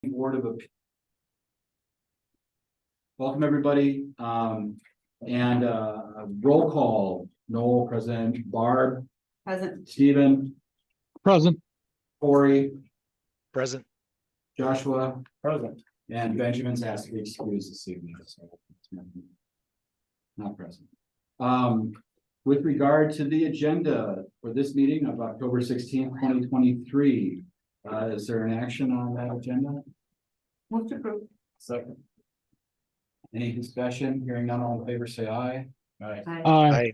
Board of Appeals. Welcome, everybody. Roll call. Noel present, Barb Present. Stephen, Present. Corey, Present. Joshua, Present. and Benjamin's asked to be excused this evening, so not present. With regard to the agenda for this meeting of October 16th, 2023, is there an action on that agenda? Move to approve. Second. Any discussion? Hearing none, all in favor, say aye. Aye. Aye.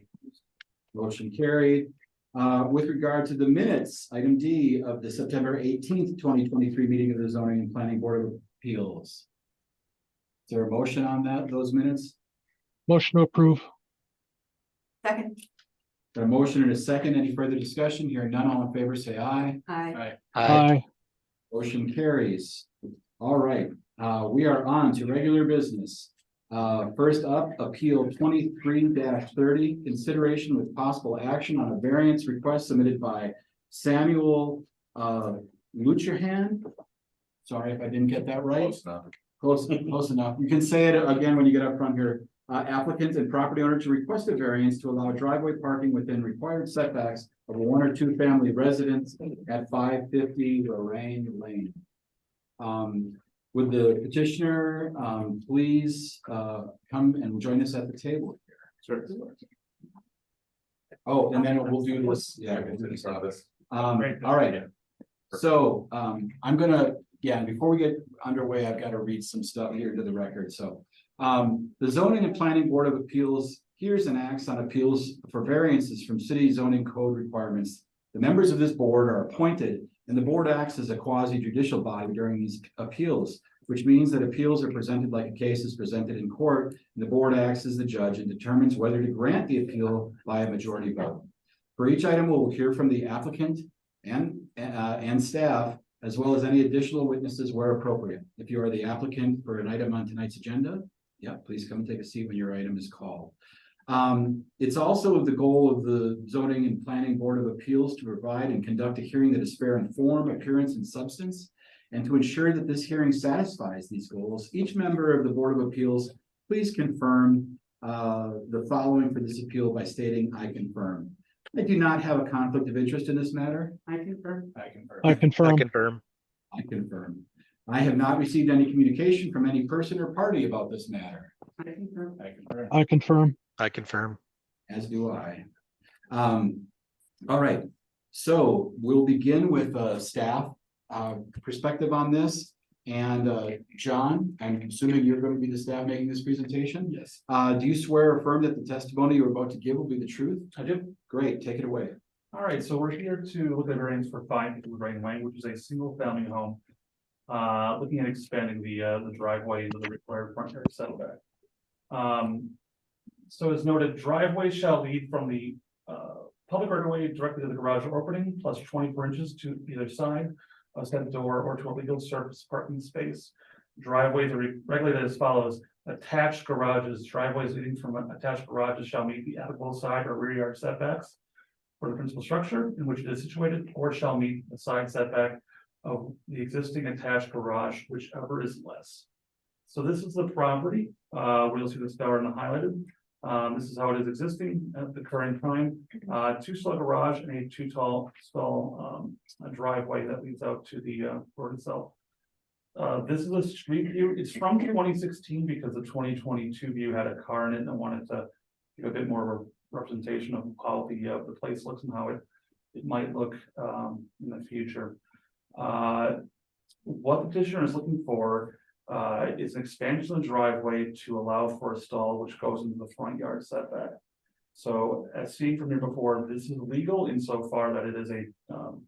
Motion carried. With regard to the minutes, item D of the September 18th, 2023 meeting of the Zoning and Planning Board of Appeals. Is there a motion on those minutes? Motion to approve. Second. A motion and a second. Any further discussion? Hearing none, all in favor, say aye. Aye. Aye. Motion carries. All right, we are on to regular business. First up, Appeal 23-30, consideration with possible action on a variance request submitted by Samuel Luchahan. Sorry if I didn't get that right. Close enough. You can say it again when you get up front here. Applicant and property owner to request a variance to allow driveway parking within required setbacks of a 1 or 2 family residence at 550 Lorraine Lane. Would the petitioner please come and join us at the table here? Sure. Oh, and then we'll do this. Yeah, we'll do this. All right. So I'm gonna, before we get underway, I've got to read some stuff here to the record. So the Zoning and Planning Board of Appeals hears and acts on appeals for variances from city zoning code requirements. The members of this board are appointed, and the board acts as a quasi-judicial body during these appeals, which means that appeals are presented like a case is presented in court, and the board acts as the judge and determines whether to grant the appeal by a majority vote. For each item, we'll hear from the applicant and staff, as well as any additional witnesses where appropriate. If you are the applicant for an item on tonight's agenda, please come and take a seat when your item is called. It's also the goal of the Zoning and Planning Board of Appeals to provide and conduct a hearing that is fair in form, appearance, and substance. And to ensure that this hearing satisfies these goals, each member of the Board of Appeals, please confirm the following for this appeal by stating, "I confirm." I do not have a conflict of interest in this matter. I confirm. I confirm. I confirm. I confirm. I confirm. I have not received any communication from any person or party about this matter. I confirm. I confirm. I confirm. I confirm. As do I. All right, so we'll begin with staff perspective on this. And John, I'm assuming you're going to be the staff making this presentation? Yes, Do you swear or affirm that the testimony you're about to give will be the truth? I do. Great, take it away. All right, so we're here to look at variance for 550 Lorraine Lane, which is a single family home. Looking at expanding the driveway into the required front yard setback. So as noted, driveway shall lead from the public right of way directly to the garage opening, plus 24 inches to either side of said door or to a legal surface parking space. Driveways are regulated as follows: attached garages. Driveways leading from attached garages shall meet the applicable side or rear yard setbacks for the principal structure in which it is situated, or shall meet the side setback of the existing attached garage, whichever is less. So this is the property, where you'll see the star in the highlighted. This is how it is existing at the current time. 2-stall garage and a 2-stall driveway that leads out to the road itself. This is a street view. It's from 2016 because the 2022 view had a car in it, and I wanted to give a bit more of a representation of how the place looks and how it might look in the future. What the petitioner is looking for is an expansion of the driveway to allow for a stall which goes into the front yard setback. So as seen from here before, this is legal insofar that it is a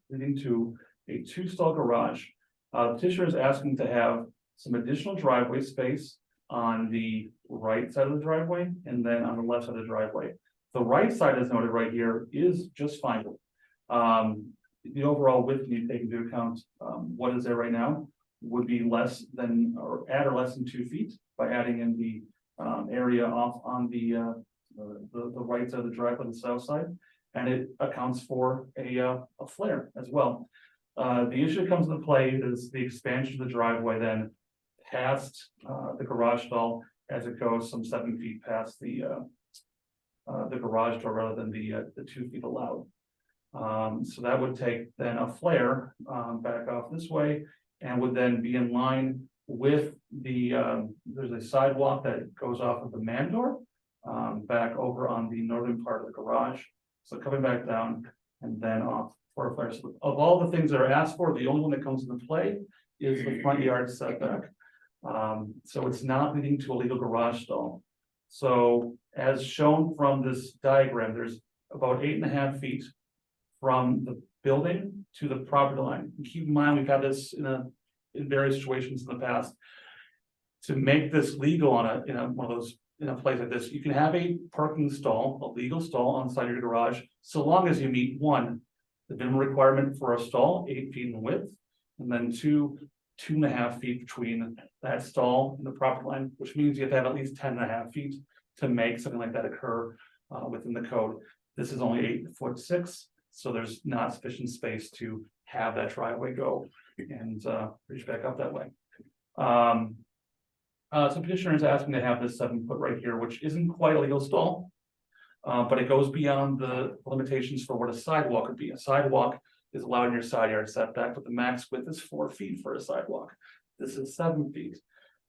leading to a 2-stall garage. Petitioner is asking to have some additional driveway space on the right side of the driveway and then on the left side of the driveway. The right side, as noted right here, is just fine. The overall width, when you take into account what is there right now, would be less than or at or less than 2 feet by adding in the area off on the right side of the driveway on the south side, and it accounts for a flare as well. The issue that comes into play is the expansion of the driveway then past, the garage stall as it goes some 7 feet past the garage door rather than the 2 feet allowed. So that would take then a flare, back off this way and would then be in line with the, there's a sidewalk that goes off of the man door, back over on the northern part of the garage. So coming back down and then off for a flare. So of all the things that are asked for, the only one that comes into play is the front yard setback. So it's not leading to a legal garage stall. So as shown from this diagram, there's about 8.5 feet from the building to the property line. And keep in mind, we've had this in various situations in the past. To make this legal on one of those, in a place like this, you can have a parking stall, a legal stall on the side of your garage, so long as you meet one, the minimum requirement for a stall, 8 feet in width, and then 2.5 feet between that stall and the property line, which means you have to have at least 10.5 feet to make something like that occur within the code. This is only 8'6", so there's not sufficient space to have that driveway go and reach back up that way. So petitioner is asking to have this 7 foot right here, which isn't quite a legal stall. But it goes beyond the limitations for what a sidewalk would be. A sidewalk is allowed in your side yard setback, but the max width is 4 feet for a sidewalk. This is 7 feet.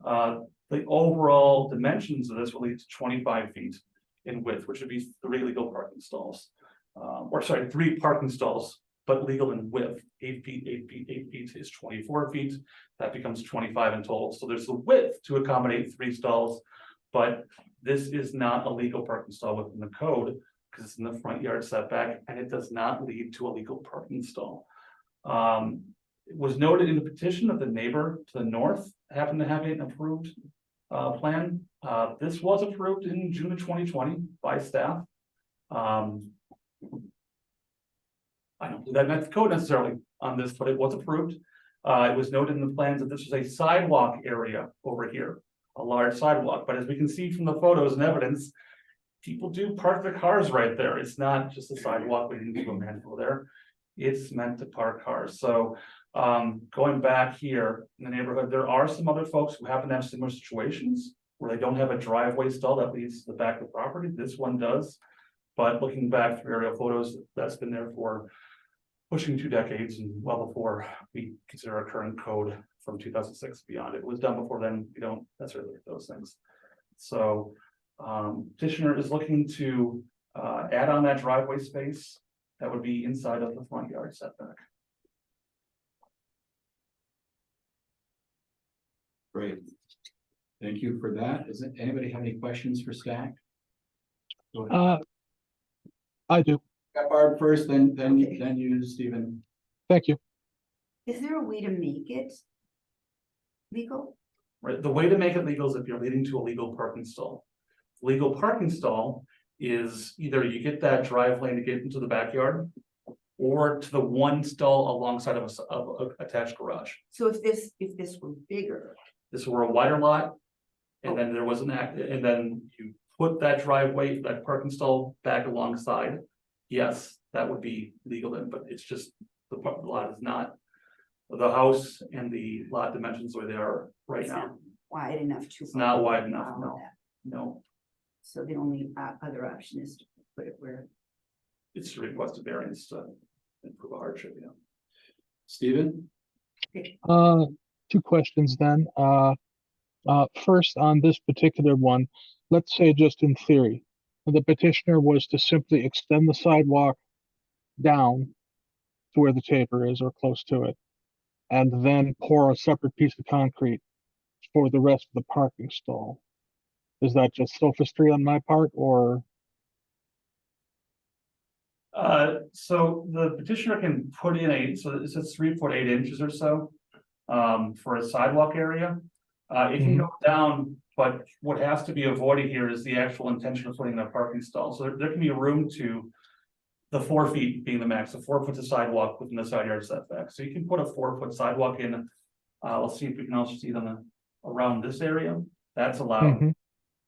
The overall dimensions of this will lead to 25 feet in width, which would be 3 legal parking stalls. 3 parking stalls, but legal in width. 8 feet, 8 feet, 8 feet is 24 feet. That becomes 25 in total. So there's the width to accommodate 3 stalls, but this is not a legal parking stall within the code because it's in the front yard setback and it does not lead to a legal parking stall. It was noted in the petition that the neighbor to the north happened to have an approved plan. This was approved in June of 2020 by staff. I don't believe that met the code necessarily on this, but it was approved. It was noted in the plans that this was a sidewalk area over here, a large sidewalk. But as we can see from the photos and evidence, people do park their cars right there. It's not just a sidewalk leading to a manhole there. It's meant to park cars. So going back here in the neighborhood, there are some other folks who happen to have similar situations where they don't have a driveway stall that leads to the back of the property. This one does. But looking back through aerial photos, that's been there for pushing 2 decades and well before we consider our current code from 2006 beyond. It was done before then. We don't necessarily look at those things. So petitioner is looking to add on that driveway space that would be inside of the front yard setback. Great. Thank you for that. Does anybody have any questions for staff? Go ahead. I do. Got Barb first, then you, Stephen. Thank you. Is there a way to make it legal? Right, the way to make it legal is if you're leading to a legal parking stall. Legal parking stall is either you get that drive lane to get into the backyard or to the one stall alongside of a attached garage. So if this were bigger, This were a wider lot. And then there was an act, and then you put that driveway, that parking stall back alongside. Yes, that would be legal then, but it's just the lot is not. The house and the lot dimensions where they are right it's now. not wide enough to. It's not wide enough, allow no. that. No, So the only other option is to put it where. it's to request a variance to improve a hardship, yeah. Stephen? 2 questions then. First, on this particular one, let's say just in theory, the petitioner was to simply extend the sidewalk down to where the taper is or close to it, and then pour a separate piece of concrete for the rest of the parking stall. Is that just sophistry on my part, or? So the petitioner can put in so it's 3 foot 8 inches or so, for a sidewalk area. It can go down, but what has to be avoided here is the actual intention of putting in a parking stall. So there can be a room to the 4 feet being the max, so 4 foot of sidewalk within the side yard setback. So you can put a 4 foot sidewalk in. Let's see if we can also see it on around this area. That's allowed.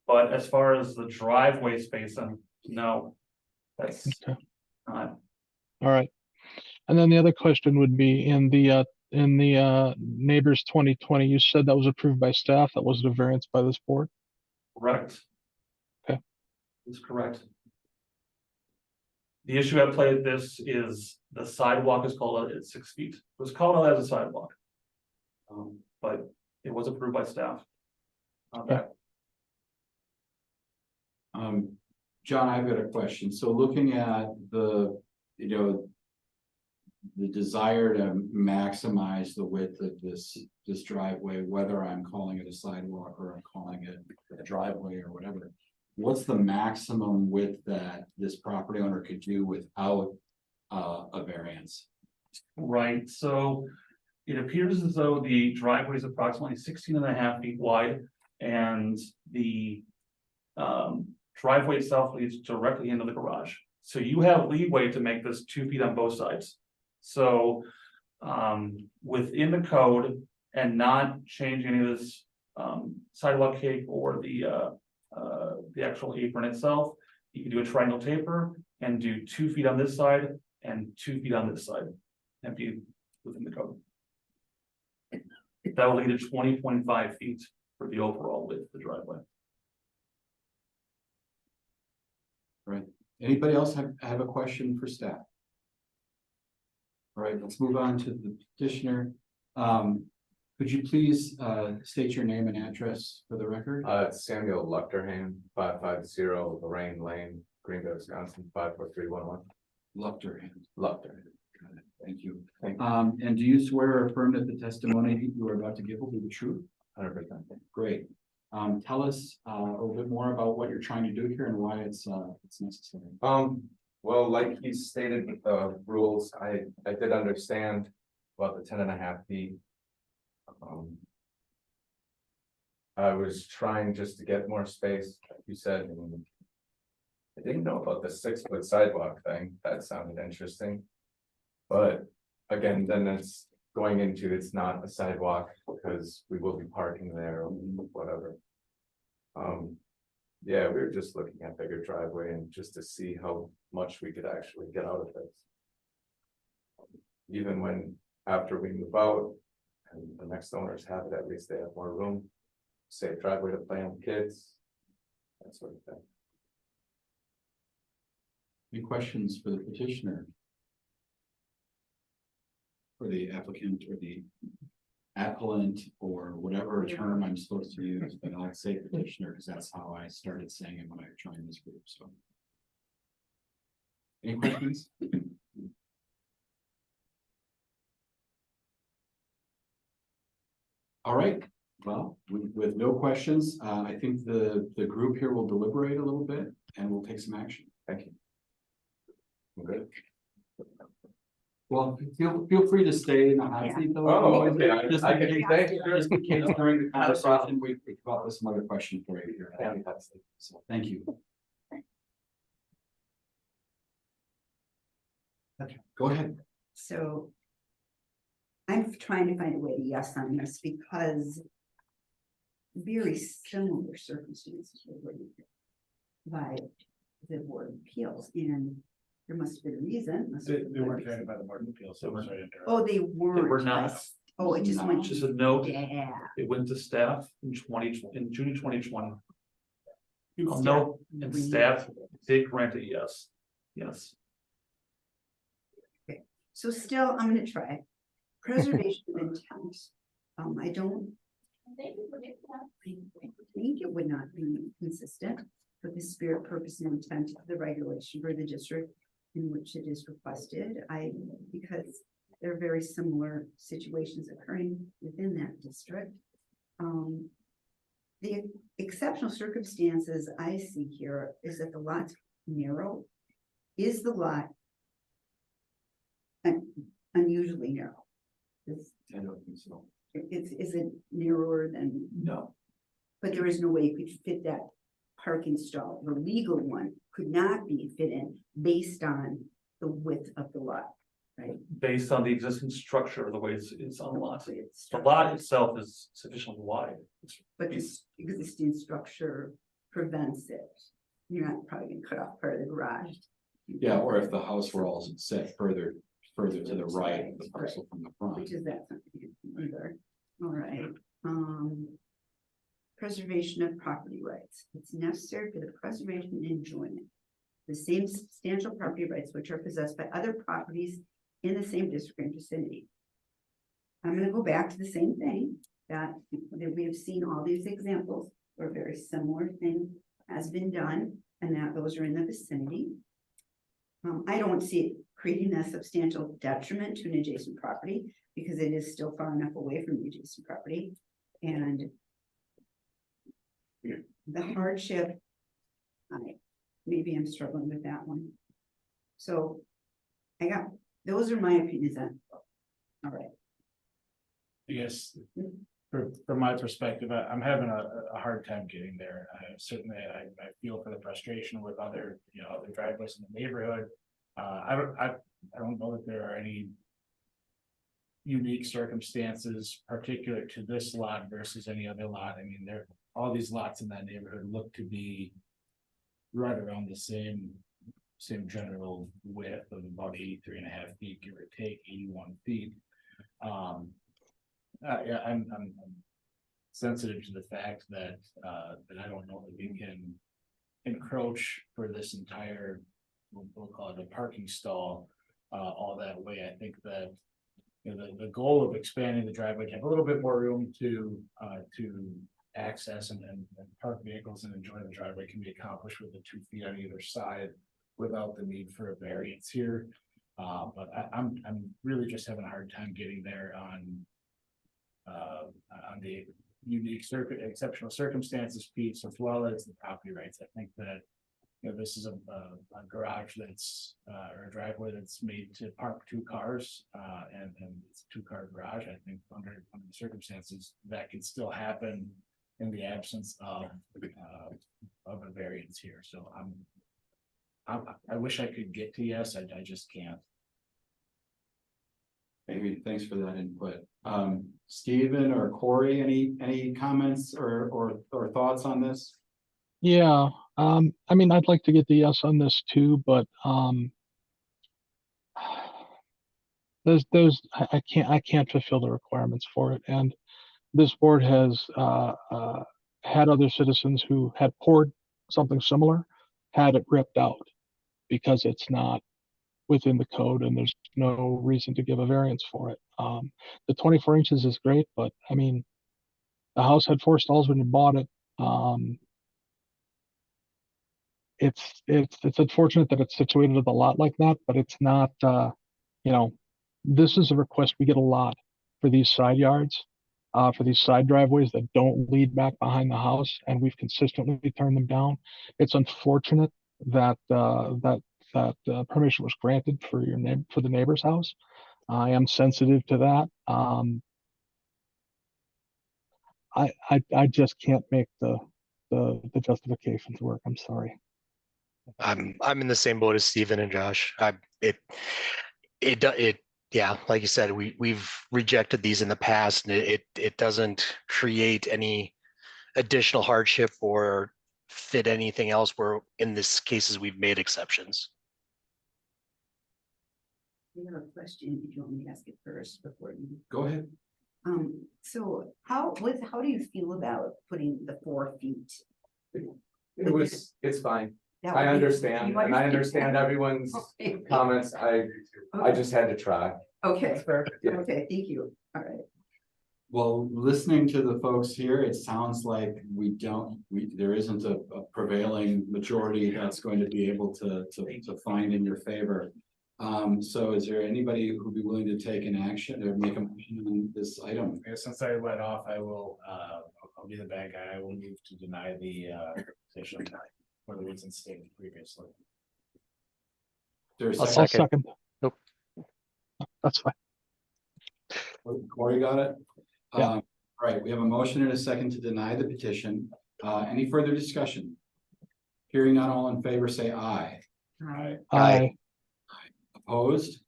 But as far as the driveway space, no, that's Okay. not. All right. And then the other question would be in the neighbors 2020, you said that was approved by staff, that wasn't a variance by this board? Correct. Okay. That's correct. The issue at play with this is the sidewalk is called out at 6 feet. It was called out as a sidewalk. But it was approved by staff. Okay. John, I've got a question. So looking at the, the desire to maximize the width of this driveway, whether I'm calling it a sidewalk or I'm calling it a driveway or whatever. What's the maximum width that this property owner could do without a variance? Right, so it appears as though the driveway is approximately 16.5 feet wide and the driveway itself leads directly into the garage. So you have leeway to make this 2 feet on both sides. So within the code and not change any of this sidewalk cake or the actual apron itself, you can do a triangle taper and do 2 feet on this side and 2 feet on this side and be within the code. That will lead to 20.5 feet for the overall width of the driveway. Right. Anybody else have a question for staff? All right, let's move on to the petitioner. Could you please state your name and address for the record? It's Samuel Luchterham, 550 Lorraine Lane, Greenville, Wisconsin, 54311. Luchterham. Luchter. Got it. Thank you. Thank you. And do you swear or affirm that the testimony you are about to give will be the truth? 100%. Great. Tell us a little bit more about what you're trying to do here and why it's necessary. Well, like he stated with the rules, I did understand about the 10.5 feet. I was trying just to get more space, like you said, and I didn't know about the 6-foot sidewalk thing. That sounded interesting. But again, then it's going into, it's not a sidewalk because we will be parking there or whatever. Yeah, we were just looking at bigger driveway and just to see how much we could actually get out of this. Even when, after we move out and the next owners have it, at least they have more room, safe driveway to play on kids, that sort of thing. Any questions for the petitioner? For the applicant or the appellant or whatever term I'm supposed to use, but I'll say petitioner because that's how I started saying it when I joined this group, so. Any questions? All right, well, with no questions, I think the group here will deliberate a little bit and we'll take some action. Thank you. I'm good. Well, feel free to stay in the hot seat though. Oh, okay. Just I in can case- stay. just in case during the conversation, we come up with some other question for you here. Fantastic. So, thank you. Okay, go ahead. So I'm trying to find a way to yes on this because very similar circumstances were raised by the Board of Appeals, and there must have been a reason. They weren't carried by the Board of Appeals, so it was right into. Oh, they weren't. They were not. Oh, it just went. Just a note, Yeah. it went to staff in June 2020. And I'll staff note, and re- staff did grant a yes. Yes. So still, I'm gonna try. Preservation of intent. I don't. I think it would not be consistent with the spirit, purpose, and intent of the regulation for the district in which it is requested. Because there are very similar situations occurring within that district. The exceptional circumstances I see here is that the lot's narrow. Is the lot unusually narrow? I don't think so. Is it narrower than, No. but there is no way you could fit that parking stall. The legal one could not be fit in based on the width of the lot, right? Based on the existing structure of the way it's on the lot. It's- The lot itself is sufficiently wide. But this existing structure prevents it. You're not probably gonna cut off part of the garage. Yeah, or if the house were all set further further to the right of the parcel from the front. which is that something either. All right, preservation of property rights. It's necessary for the preservation and enjoyment. The same substantial property rights which are possessed by other properties in the same district and vicinity. I'm gonna go back to the same thing that we have seen all these examples where a very similar thing has been done, and that those are in the vicinity. I don't see it creating a substantial detriment to an adjacent property because it is still far enough away from the adjacent property. And the hardship, maybe I'm struggling with that one. So those are my opinions on. All right. Yes, from my perspective, I'm having a hard time getting there. Certainly, I feel for the frustration with other, other driveways in the neighborhood. I don't know that there are any unique circumstances particular to this lot versus any other lot. I mean, all these lots in that neighborhood look to be right around the same general width of about 83.5 feet, give or take 81 feet. Yeah, I'm sensitive to the fact that I don't know that we can encroach for this entire, we'll call it a parking stall, all that way. I think that the goal of expanding the driveway to have a little bit more room to access and park vehicles and enjoy the driveway can be accomplished with the 2 feet on either side without the need for a variance here. But I'm really just having a hard time getting there on the unique exceptional circumstances piece, as well as the property rights. I think that this is a garage that's or a driveway that's made to park 2 cars, and it's a 2-car garage. I think under the circumstances that can still happen in the absence of a variance here. So I wish I could get to yes, I just can't. Maybe, thanks for that input. Stephen or Corey, any comments or thoughts on this? Yeah, I mean, I'd like to get the yes on this too, but I can't fulfill the requirements for it, and this board has had other citizens who had poured something similar, had it ripped out because it's not within the code and there's no reason to give a variance for it. The 24 inches is great, but I mean, the house had 4 stalls when you bought it. It's unfortunate that it's situated with a lot like that, but it's not, this is a request we get a lot for these side yards, for these side driveways that don't lead back behind the house, and we've consistently turned them down. It's unfortunate that permission was granted for the neighbor's house. I am sensitive to that. I just can't make the justifications work. I'm sorry. I'm in the same boat as Stephen and Josh. Yeah, like you said, we've rejected these in the past, and it doesn't create any additional hardship or fit anything else where in this cases we've made exceptions. We have a question, if you want me to ask it first before you. Go ahead. So how do you feel about putting the 4 feet? It's fine. That would I be- understand, you and I understand everyone's Okay. comments. I just had to try. Okay, Yeah. okay, thank you. All right. Well, listening to the folks here, it sounds like there isn't a prevailing majority that's going to be able to find in your favor. So is there anybody who'd be willing to take an action or make a motion on this item? Since I led off, I'll be the bad guy. I will move to deny the petition for the reasons stated previously. There's I'll a I'll second. second. Nope. That's fine. Corey got it? Yeah. All right, we have a motion and a second to deny the petition. Any further discussion? Hearing none, all in favor, say aye. Aye. Opposed?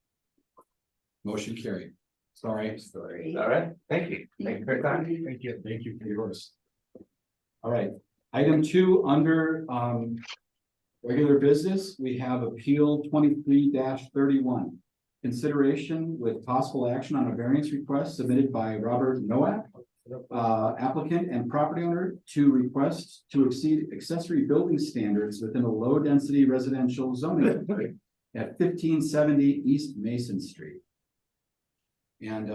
Motion carried. Sorry. Sorry. All right, thank you. Thank you for your time. Thank you for yours. All right, item 2 under regular business, we have appeal 23-31. consideration with possible action on a variance request submitted by Robert Noack, applicant and property owner to request to exceed accessory building standards within a low-density residential zoning at 1570 East Mason Street. And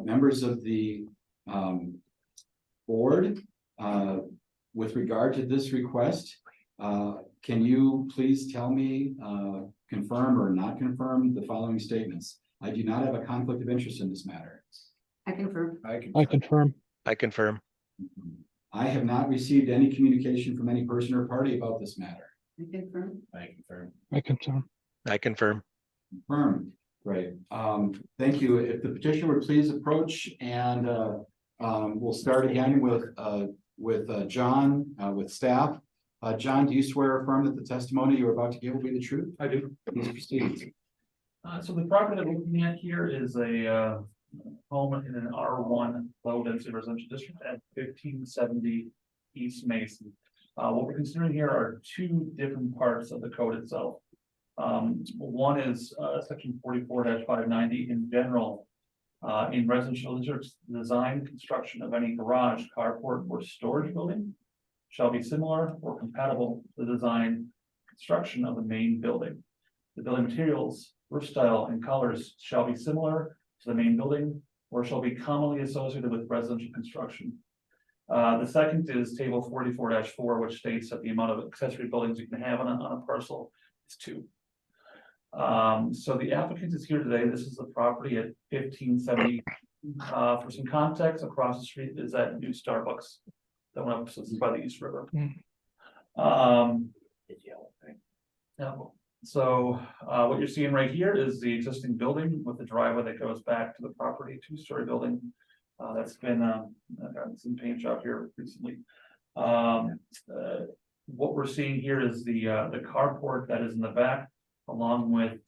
members of the board, with regard to this request, can you please tell me, confirm or not confirm the following statements? I do not have a conflict of interest in this matter. I confirm. I confirm. I confirm. I have not received any communication from any person or party about this matter. I confirm. I confirm. I confirm. I confirm. Confirmed. Great. Thank you. If the petitioner would please approach, and we'll start again with John, with staff. John, do you swear or affirm that the testimony you're about to give will be the truth? I do. Please proceed. So the property that we're looking at here is a home in an R1 low density residential district at 1570 East Mason. What we're considering here are two different parts of the code itself. One is section 44-590 in general. In residential districts, design construction of any garage, carport, or storage building shall be similar or compatible to the design construction of the main building. The building materials, roof style, and colors shall be similar to the main building or shall be commonly associated with residential construction. The second is table 44-4, which states that the amount of accessory buildings you can have on a parcel is 2. So the applicant is here today. This is the property at 1570. For some context, across the street is that new Starbucks that went up, so this is by the East River. Yeah. So what you're seeing right here is the existing building with the driveway that goes back to the property, 2-story building. That's been gotten some paint job here recently. What we're seeing here is the carport that is in the back, along with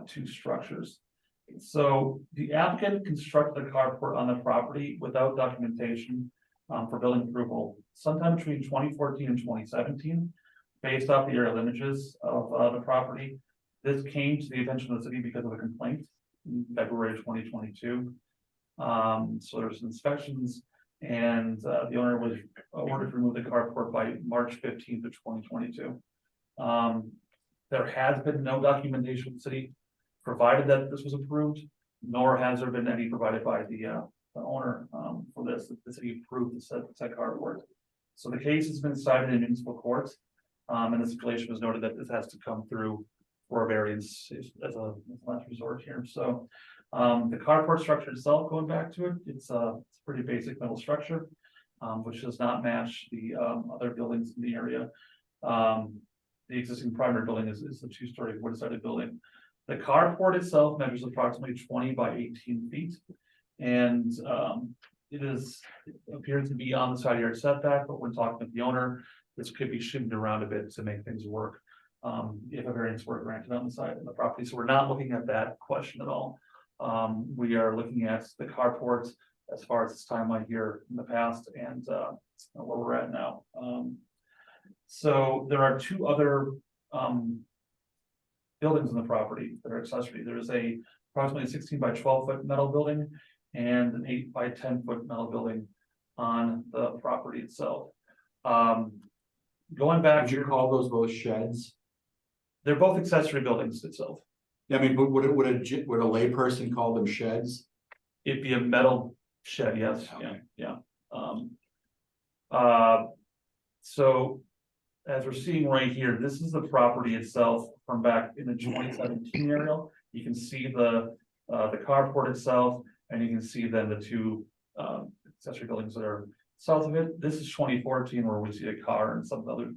2 structures. So the applicant constructed a carport on the property without documentation for building approval sometime between 2014 and 2017. Based off the aerial images of the property, this came to the attention of the city because of a complaint in February 2022. So there's inspections, and the owner was ordered to remove the carport by March 15th of 2022. There has been no documentation from the city provided that this was approved, nor has there been any provided by the owner for this. The city approved the said carport. So the case has been cited in municipal courts. And the stipulation was noted that this has to come through for a variance as a last resort here. So the carport structure itself, going back to it, it's a pretty basic metal structure, which does not match the other buildings in the area. The existing primary building is a 2-story wood-sided building. The carport itself measures approximately 20 by 18 feet, and it appears to be on the side yard setback. But when talking with the owner, this could be shifted around a bit to make things work if a variance were granted on the side of the property. So we're not looking at that question at all. We are looking at the carport as far as its timeline here in the past and where we're at now. So there are 2 other buildings in the property that are accessory. There is a approximately 16 by 12 foot metal building and an 8 by 10 foot metal building on the property itself. Going back, Would you call those both sheds? they're both accessory buildings itself. Yeah, I mean, would a layperson call them sheds? It'd be a metal shed, yes, Okay. yeah. So as we're seeing right here, this is the property itself from back in the 2017 area. You can see the carport itself, and you can see then the 2 accessory buildings that are south of it. This is 2014, where we see a car and some other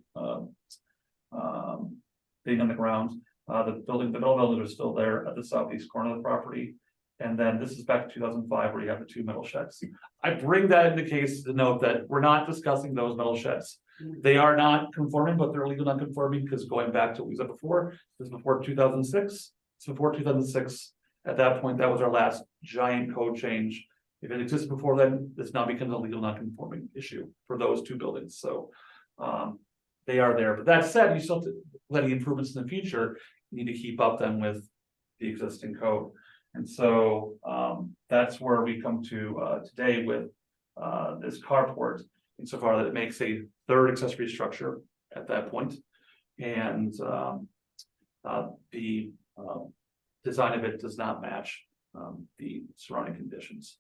thing on the ground. The metal buildings are still there at the southeast corner of the property. And then this is back to 2005, where you have the 2 metal sheds. I bring that into case to note that we're not discussing those metal sheds. They are not conforming, but they're legal non-conforming because going back to what we said before, this is before 2006. It's before 2006. At that point, that was our last giant code change. If it existed before then, this now becomes a legal non-conforming issue for those 2 buildings. So they are there. But that said, you still have to let any improvements in the future. You need to keep up them with the existing code. And so, that's where we come to, today with, this carport. Insofar that it makes a third accessory structure at that point. And, the, design of it does not match, the surrounding conditions.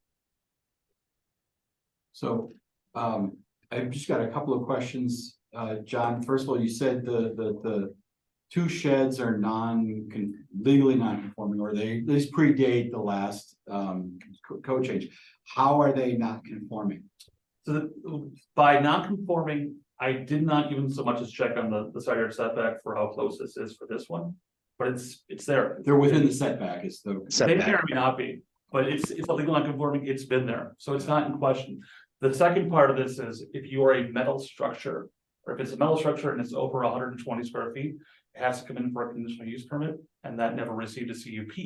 So, I've just got a couple of questions. John, first of all, you said the two sheds are legally non-conforming, or these predate the last, code change. How are they not conforming? So by non-conforming, I did not even so much as check on the side yard setback for how close this is for this one. But it's there. They're within the setback, is the. They may or may not be, but it's a legal non-conforming, it's been there, so it's not in question. The second part of this is if you are a metal structure, or if it's a metal structure and it's over 120 square feet, it has to come in for a conditional use permit, and that never received a CUP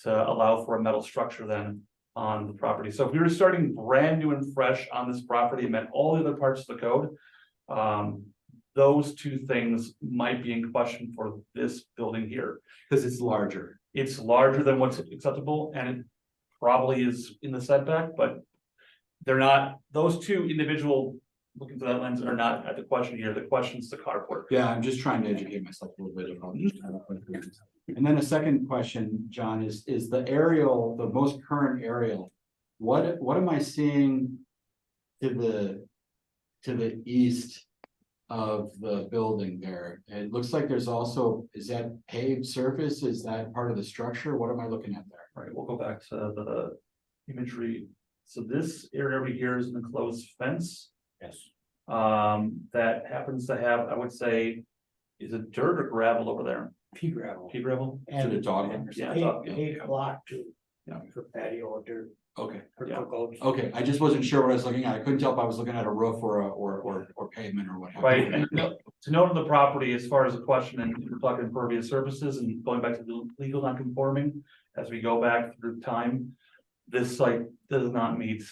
to allow for a metal structure then on the property. So if we were starting brand new and fresh on this property and met all the other parts of the code, those two things might be in question for this building here. Because it's larger. It's larger than what's acceptable, and it probably is in the setback, but they're not, those two individual, looking through that lens, are not at the question here. The question's the carport. Yeah, I'm just trying to educate myself a little bit about this. And then a second question, John, is the aerial, the most current aerial, what am I seeing to the east of the building there? It looks like there's also, is that paved surface? Is that part of the structure? What am I looking at there? All right, we'll go back to the imagery. So this area over here is an enclosed fence. Yes. That happens to have, I would say, is it dirt or gravel over there? Pea gravel. Pea gravel? To the dog. Yeah, Hay block too. Yeah. For patio or dirt. Okay, Yeah. okay, I just wasn't sure what I was looking at. I couldn't tell if I was looking at a roof or pavement or what. have you. Right, and to note on the property, as far as the question, and we're talking impervious surfaces and going back to the legal non-conforming, as we go back through time, this site does not meet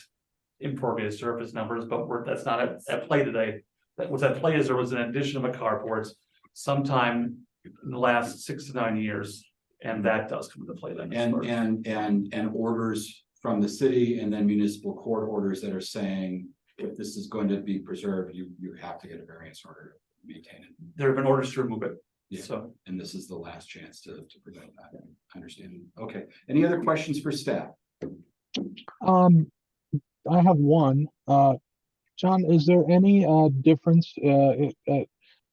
impervious surface numbers, but that's not at play today. That what's at play is there was an addition of a carport sometime in the last 6 to 9 years, and that does come into play then. And orders from the city and then municipal court orders that are saying, if this is going to be preserved, you have to get a variance order to maintain it. There have been orders to remove it, Yeah. so. And this is the last chance to prevent that. I understand. Okay, any other questions for staff? I have one. John, is there any difference in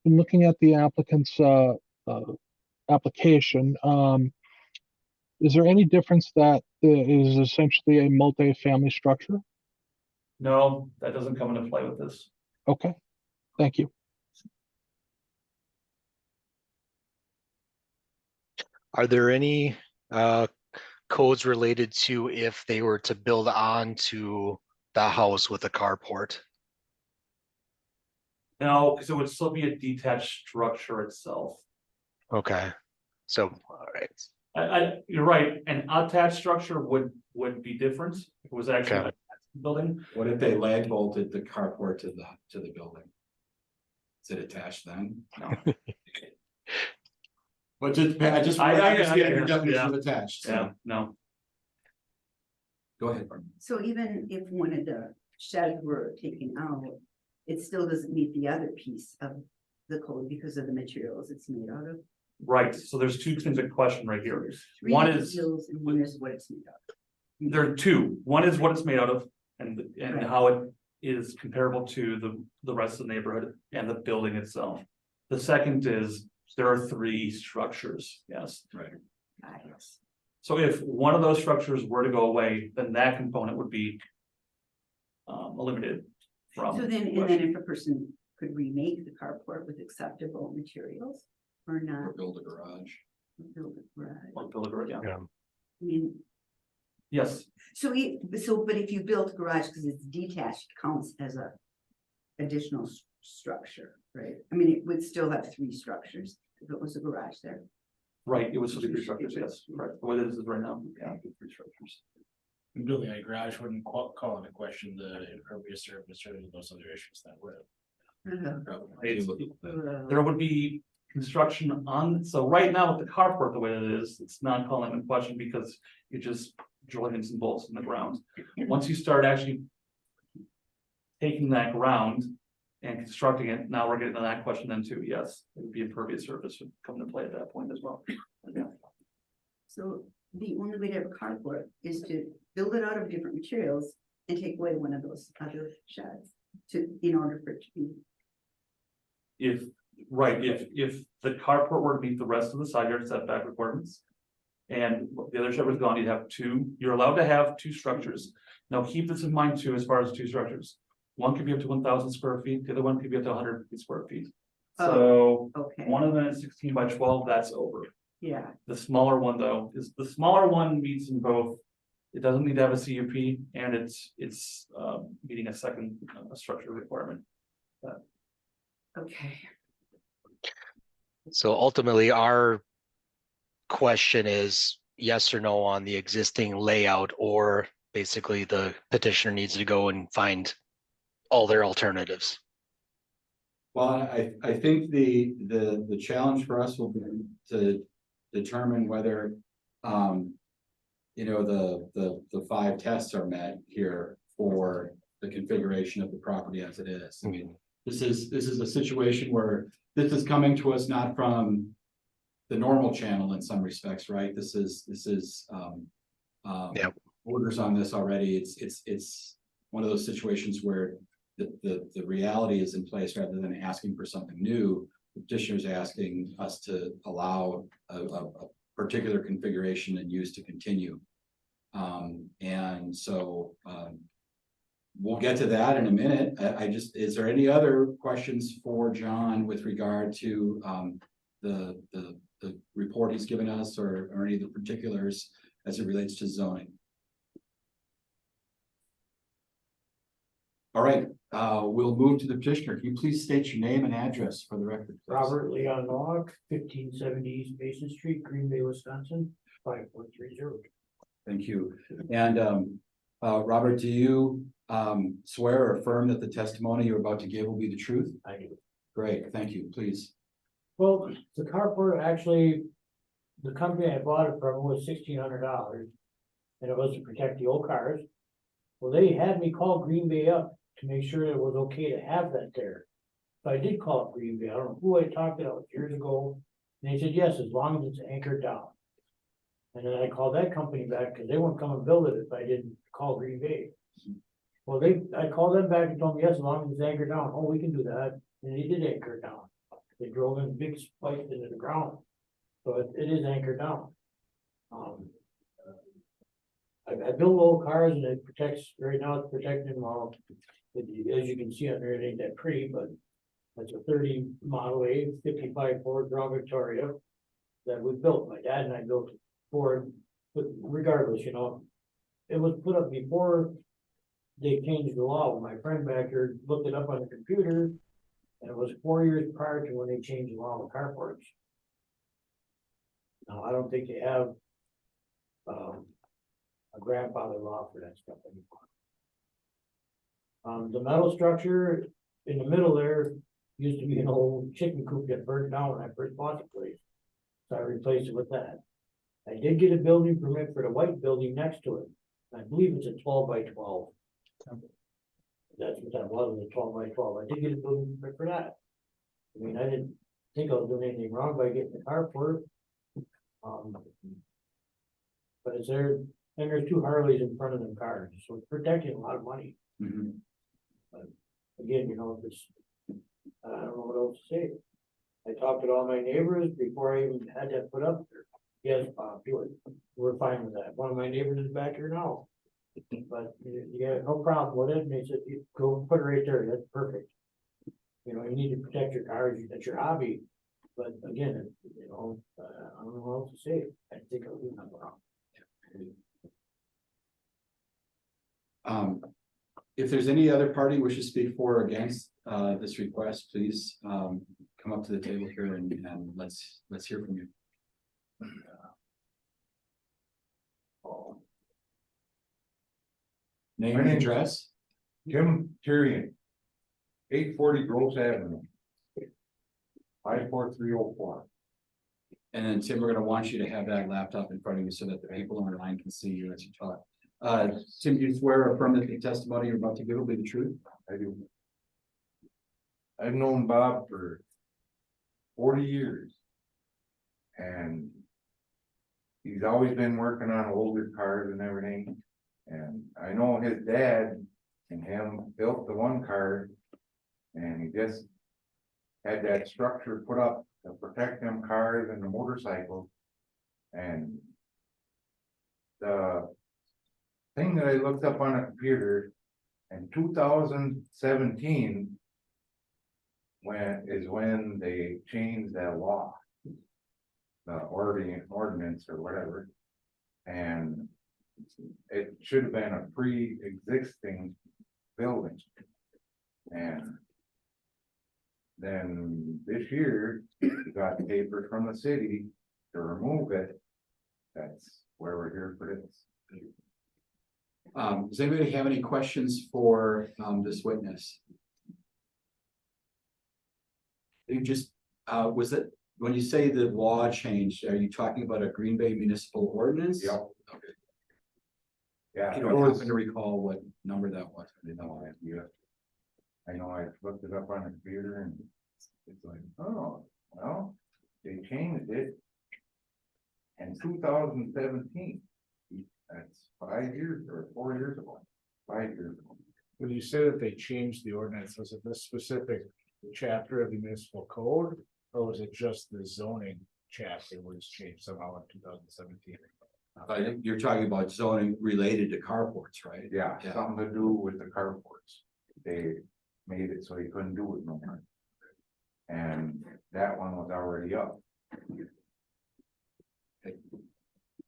looking at the applicant's application? Is there any difference that is essentially a multi-family structure? No, that doesn't come into play with this. Okay, thank you. Are there any codes related to if they were to build on to the house with a carport? No, because it would still be a detached structure itself. Okay, so, all right. You're right, an attached structure would be different. If it was actually Okay. a building. What if they lag bolted the carport to the building? Is it attached then? No. But I just I- want to I- understand your yeah. definition of attached. so. Yeah, no, Go ahead, Barb. So even if one of the sheds were taken out, it still doesn't meet the other piece of the code because of the materials it's made out of. right, so there's two things in question right here. Three One is, materials and one is what it's made out of. there are two, one is what it's made out of and Right. how it is comparable to the rest of the neighborhood and the building itself. The second is, there are 3 structures, yes. Right. Yes. So if one of those structures were to go away, then that component would be eliminated from. So then, and then if a person could remake the carport with acceptable materials or Or not, build a garage. build it right. Or build it, yeah. Yeah. I mean, Yes, but if you built a garage because it's detached, counts as a additional structure, right? I mean, it would still have 3 structures if it was a garage there. right, it was 3 structures, yes, right, the way that this is right now, yeah, 3 structures. Building a garage wouldn't call into question the impervious surface or those other issues that would. There would be construction on, so right now with the carport, the way it is, it's not calling into question because you're just drilling in some bolts in the ground. Once you start actually taking that ground and constructing it, now we're getting to that question then too, yes, it would be impervious surface would come into play at that point as well. Yeah. So the only way to have a carport is to build it out of different materials and take away one of those other sheds in order for it to be. If, right, if the carport were to meet the rest of the side yard setback requirements. And the other shed was gone, you'd have two, you're allowed to have two structures. Now, keep this in mind too, as far as two structures. One could be up to 1,000 square feet, the other one could be up to 150 square feet. So Okay, one of them is 16 by 12, that's over. yeah, The smaller one though, is the smaller one meets in both. It doesn't need to have a CUP and it's meeting a second structure requirement. okay. So ultimately, our question is yes or no on the existing layout, or basically the petitioner needs to go and find all their alternatives. Well, I think the challenge for us will be to determine whether, you know, the 5 tests are met here for the configuration of the property as it is. I mean, this is a situation where this is coming to us not from the normal channel in some respects, right? This is Yep. orders on this already. It's one of those situations where the reality is in place rather than asking for something new. The petitioner's asking us to allow a particular configuration and use to continue. And so we'll get to that in a minute. Is there any other questions for John with regard to the report he's given us or any of the particulars as it relates to zoning? All right, we'll move to the petitioner. Can you please state your name and address for the record? Please? Robert Leon Log, 1570 East Mason Street, Green Bay, Wisconsin, 5430. Thank you. And Robert, do you swear or affirm that the testimony you're about to give will be the truth? I do. Great, thank you. Please. Well, the carport actually, the company I bought it from was $1,600. And it was to protect the old cars. Well, they had me call Green Bay up to make sure it was okay to have that there. So I did call up Green Bay. I don't know who I talked to years ago. And they said, yes, as long as it's anchored down. And then I called that company back because they wouldn't come and build it if I didn't call Green Bay. Well, I called them back and told them, yes, as long as it's anchored down. Oh, we can do that. And they did anchor it down. They drove in big spikes into the ground. So it is anchored down. I build old cars and it protects, right now it's protecting them all. As you can see on there, it ain't that pretty, but that's a 30 Model A, 55 Ford Grand Victoria that we built. My dad and I built Ford, but regardless, you know, it was put up before they changed the law. My friend back here looked it up on the computer, and it was 4 years prior to when they changed the law on carports. Now, I don't think they have a grandfather law for that stuff anymore. The metal structure in the middle there used to be an old chicken coop that burned down when I first bought the place. So I replaced it with that. I did get a building permit for the white building next to it. I believe it's a 12 by 12. That's what that was, a 12 by 12. I did get a building permit for that. I mean, I didn't think I was doing anything wrong by getting the carport. But it's there, and there's 2 Harleys in front of them cars, so it's protecting a lot of money. Mhm. But again, you know, it's, I don't know what else to say. I talked to all my neighbors before I even had that put up there. Yes, Bob, do it. We're fine with that. One of my neighbors is back here now. But you got no problem with it, and they said, you go put it right there, that's perfect. You know, you need to protect your cars, that's your hobby. But again, you know, I don't know what else to say. I think I'll do nothing wrong. If there's any other party wish to speak for or against this request, please come up to the table here and let's hear from you. Name and address. Jim Tyrion, 840 Gross Avenue. 54304. And then Tim, we're gonna want you to have that laptop in front of you so that the people online can see you as you talk. Tim, do you swear or affirm that the testimony you're about to give will be the truth? I do. I've known Bob for 40 years. And he's always been working on older cars and everything. And I know his dad and him built the one car. And he just had that structure put up to protect them cars and the motorcycles. And the thing that I looked up on a computer in 2017 when they changed that law, the ordinance or whatever, and it should have been a pre-existing building. And then this year, we got paper from the city to remove it. That's where we're here for this. Does anybody have any questions for this witness? You just, was it, when you say the law changed, are you talking about a Green Bay municipal ordinance? Yep. Okay. Yeah, You it don't was, happen to recall what number that was? I didn't know. I know I looked it up on the computer and it's like, oh, well, they changed it in 2017. That's 5 years or 4 years ago, 5 years ago. When you say that they changed the ordinance, was it this specific chapter of the municipal code? Or was it just the zoning chapter was changed somehow in 2017? I think you're talking about zoning related to carports, right? Yeah, Yeah. something to do with the carports. They made it so you couldn't do it no more. And that one was already up.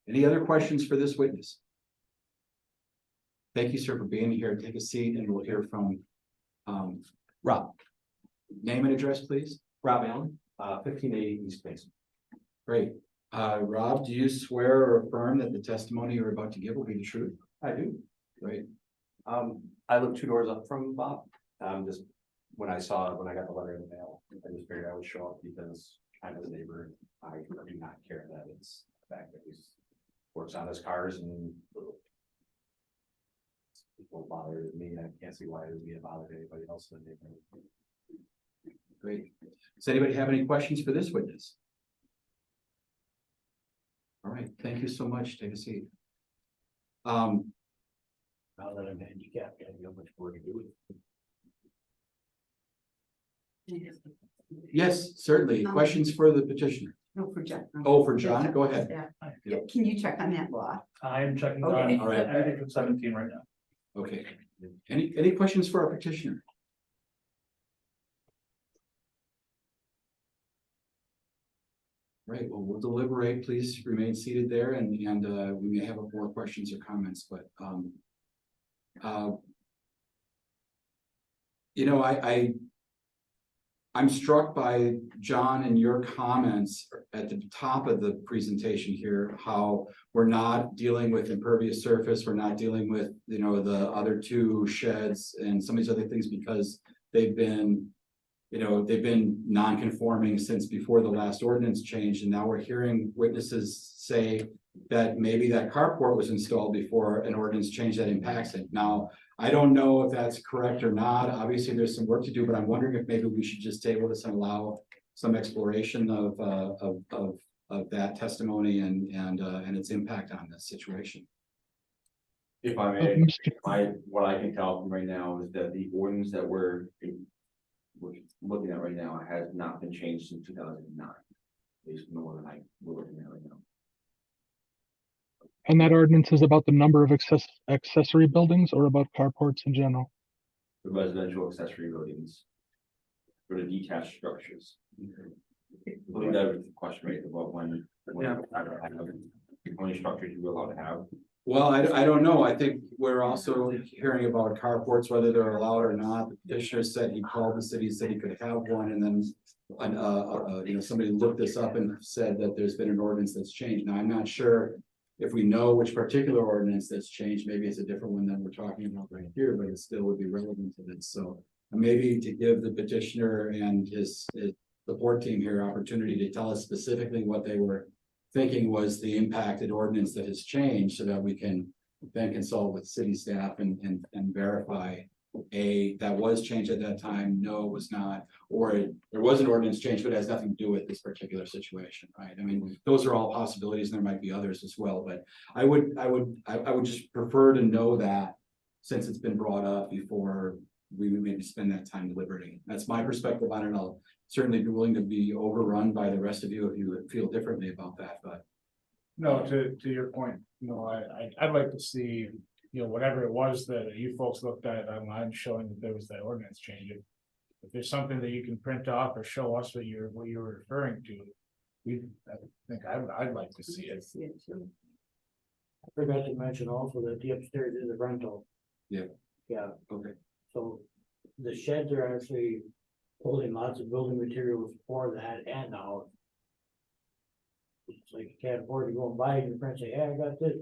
Any other questions for this witness? Thank you, sir, for being here. Take a seat and we'll hear from Rob. Name and address, please. Rob Allen, 1580 East Basin. Great. Rob, do you swear or affirm that the testimony you're about to give will be the truth? I do. Great. I live 2 doors up from Bob. Just when I got the letter in the mail, I just figured I would show up because I'm his neighbor. I do not care that it's the fact that he's works on his cars and people bother me. I can't see why it would be a bother to anybody else in the neighborhood. Great. Does anybody have any questions for this witness? All right, thank you so much. Take a seat. Now that I'm handicapped, I know much more to do with it. Yes, certainly. Questions for the petitioner? No, for John. Oh, for John, go ahead. Yeah, can you check on that law? I'm checking Okay. on, All right. everything from 17 right now. Okay. Any questions for our petitioner? Right, well, we'll deliberate. Please remain seated there and we may have more questions or comments, but you know, I'm struck by John and your comments at the top of the presentation here, how we're not dealing with impervious surface, we're not dealing with, you know, the other 2 sheds and some of these other things because they've been, you know, they've been non-conforming since before the last ordinance changed, and now we're hearing witnesses say that maybe that carport was installed before an ordinance change that impacts it. Now, I don't know if that's correct or not. Obviously, there's some work to do, but I'm wondering if maybe we should just table this and allow some exploration of that testimony and its impact on this situation. If I may, what I can tell from right now is that the ordinance that we're looking at right now has not been changed since 2009. At least more than we're looking at right now. And that ordinance is about the number of accessory buildings or about carports in general? The residential accessory buildings for the detached structures. I believe that was the question, right, about how many structures you're allowed to have. Well, I don't know. I think we're also hearing about carports, whether they're allowed or not. The petitioner said he called the city, said he could have one, and then you know, somebody looked this up and said that there's been an ordinance that's changed. Now, I'm not sure if we know which particular ordinance that's changed. Maybe it's a different one than we're talking about right here, but it still would be relevant to this. So maybe to give the petitioner and his board team here opportunity to tell us specifically what they were thinking was the impacted ordinance that has changed, so that we can then consult with city staff and verify. That was changed at that time, no, it was not, or there was an ordinance change, but it has nothing to do with this particular situation, right? I mean, those are all possibilities, and there might be others as well, but I would just prefer to know that since it's been brought up before we would maybe spend that time deliberating. That's my perspective on it. I'll certainly be willing to be overrun by the rest of you if you feel differently about that, but. No, to your point, I'd like to see, whatever it was that you folks looked at online showing that there was that ordinance change. If there's something that you can print off or show us what you're referring to, I think I'd like to see it. too. I forgot to mention also that the upstairs is a rental. Yeah. Yeah, Okay. so the sheds are actually holding lots of building materials for that and now. It's like you can't afford to go and buy it, your friend say, hey, I got this,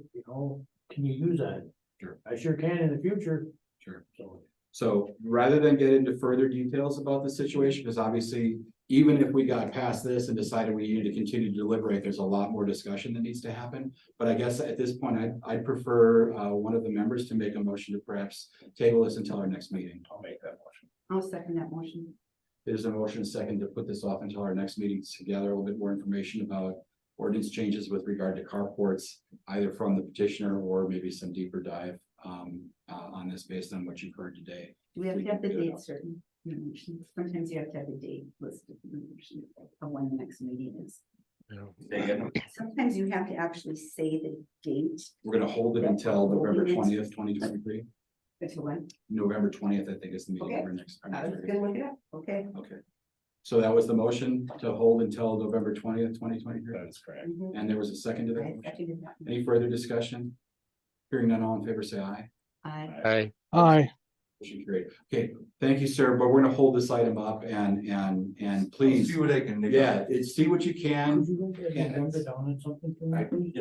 can you use that? Sure. I sure can in the future. Sure. So, So rather than get into further details about the situation, because obviously, even if we got past this and decided we needed to continue to deliberate, there's a lot more discussion that needs to happen. But I guess at this point, I'd prefer one of the members to make a motion to perhaps table this until our next meeting. I'll make that motion. I'll second that motion. There's a motion second to put this off until our next meeting to gather a little bit more information about ordinance changes with regard to carports, either from the petitioner or maybe some deeper dive on this based on what you've heard today. Do we have We to have the can do it. date certain? Sometimes you have to have a date listed of when the next meeting is. Sometimes you have to actually say the date. We're gonna hold it until November 20th, 2023. Until when? November 20th, I think is the meeting Okay. for next. I was gonna look it up. Okay. Okay. So that was the motion to hold until November 20th, 2023. That's correct. Mhm. And there was a second to that. I motion. seconded that. Any further discussion? Hearing none, all in favor, say aye. I, Aye. Motion carried. Okay, thank you, sir, but we're gonna hold this item up and please, See what I can do. yeah, see what you can. Could you guys remember down on something for me, I please?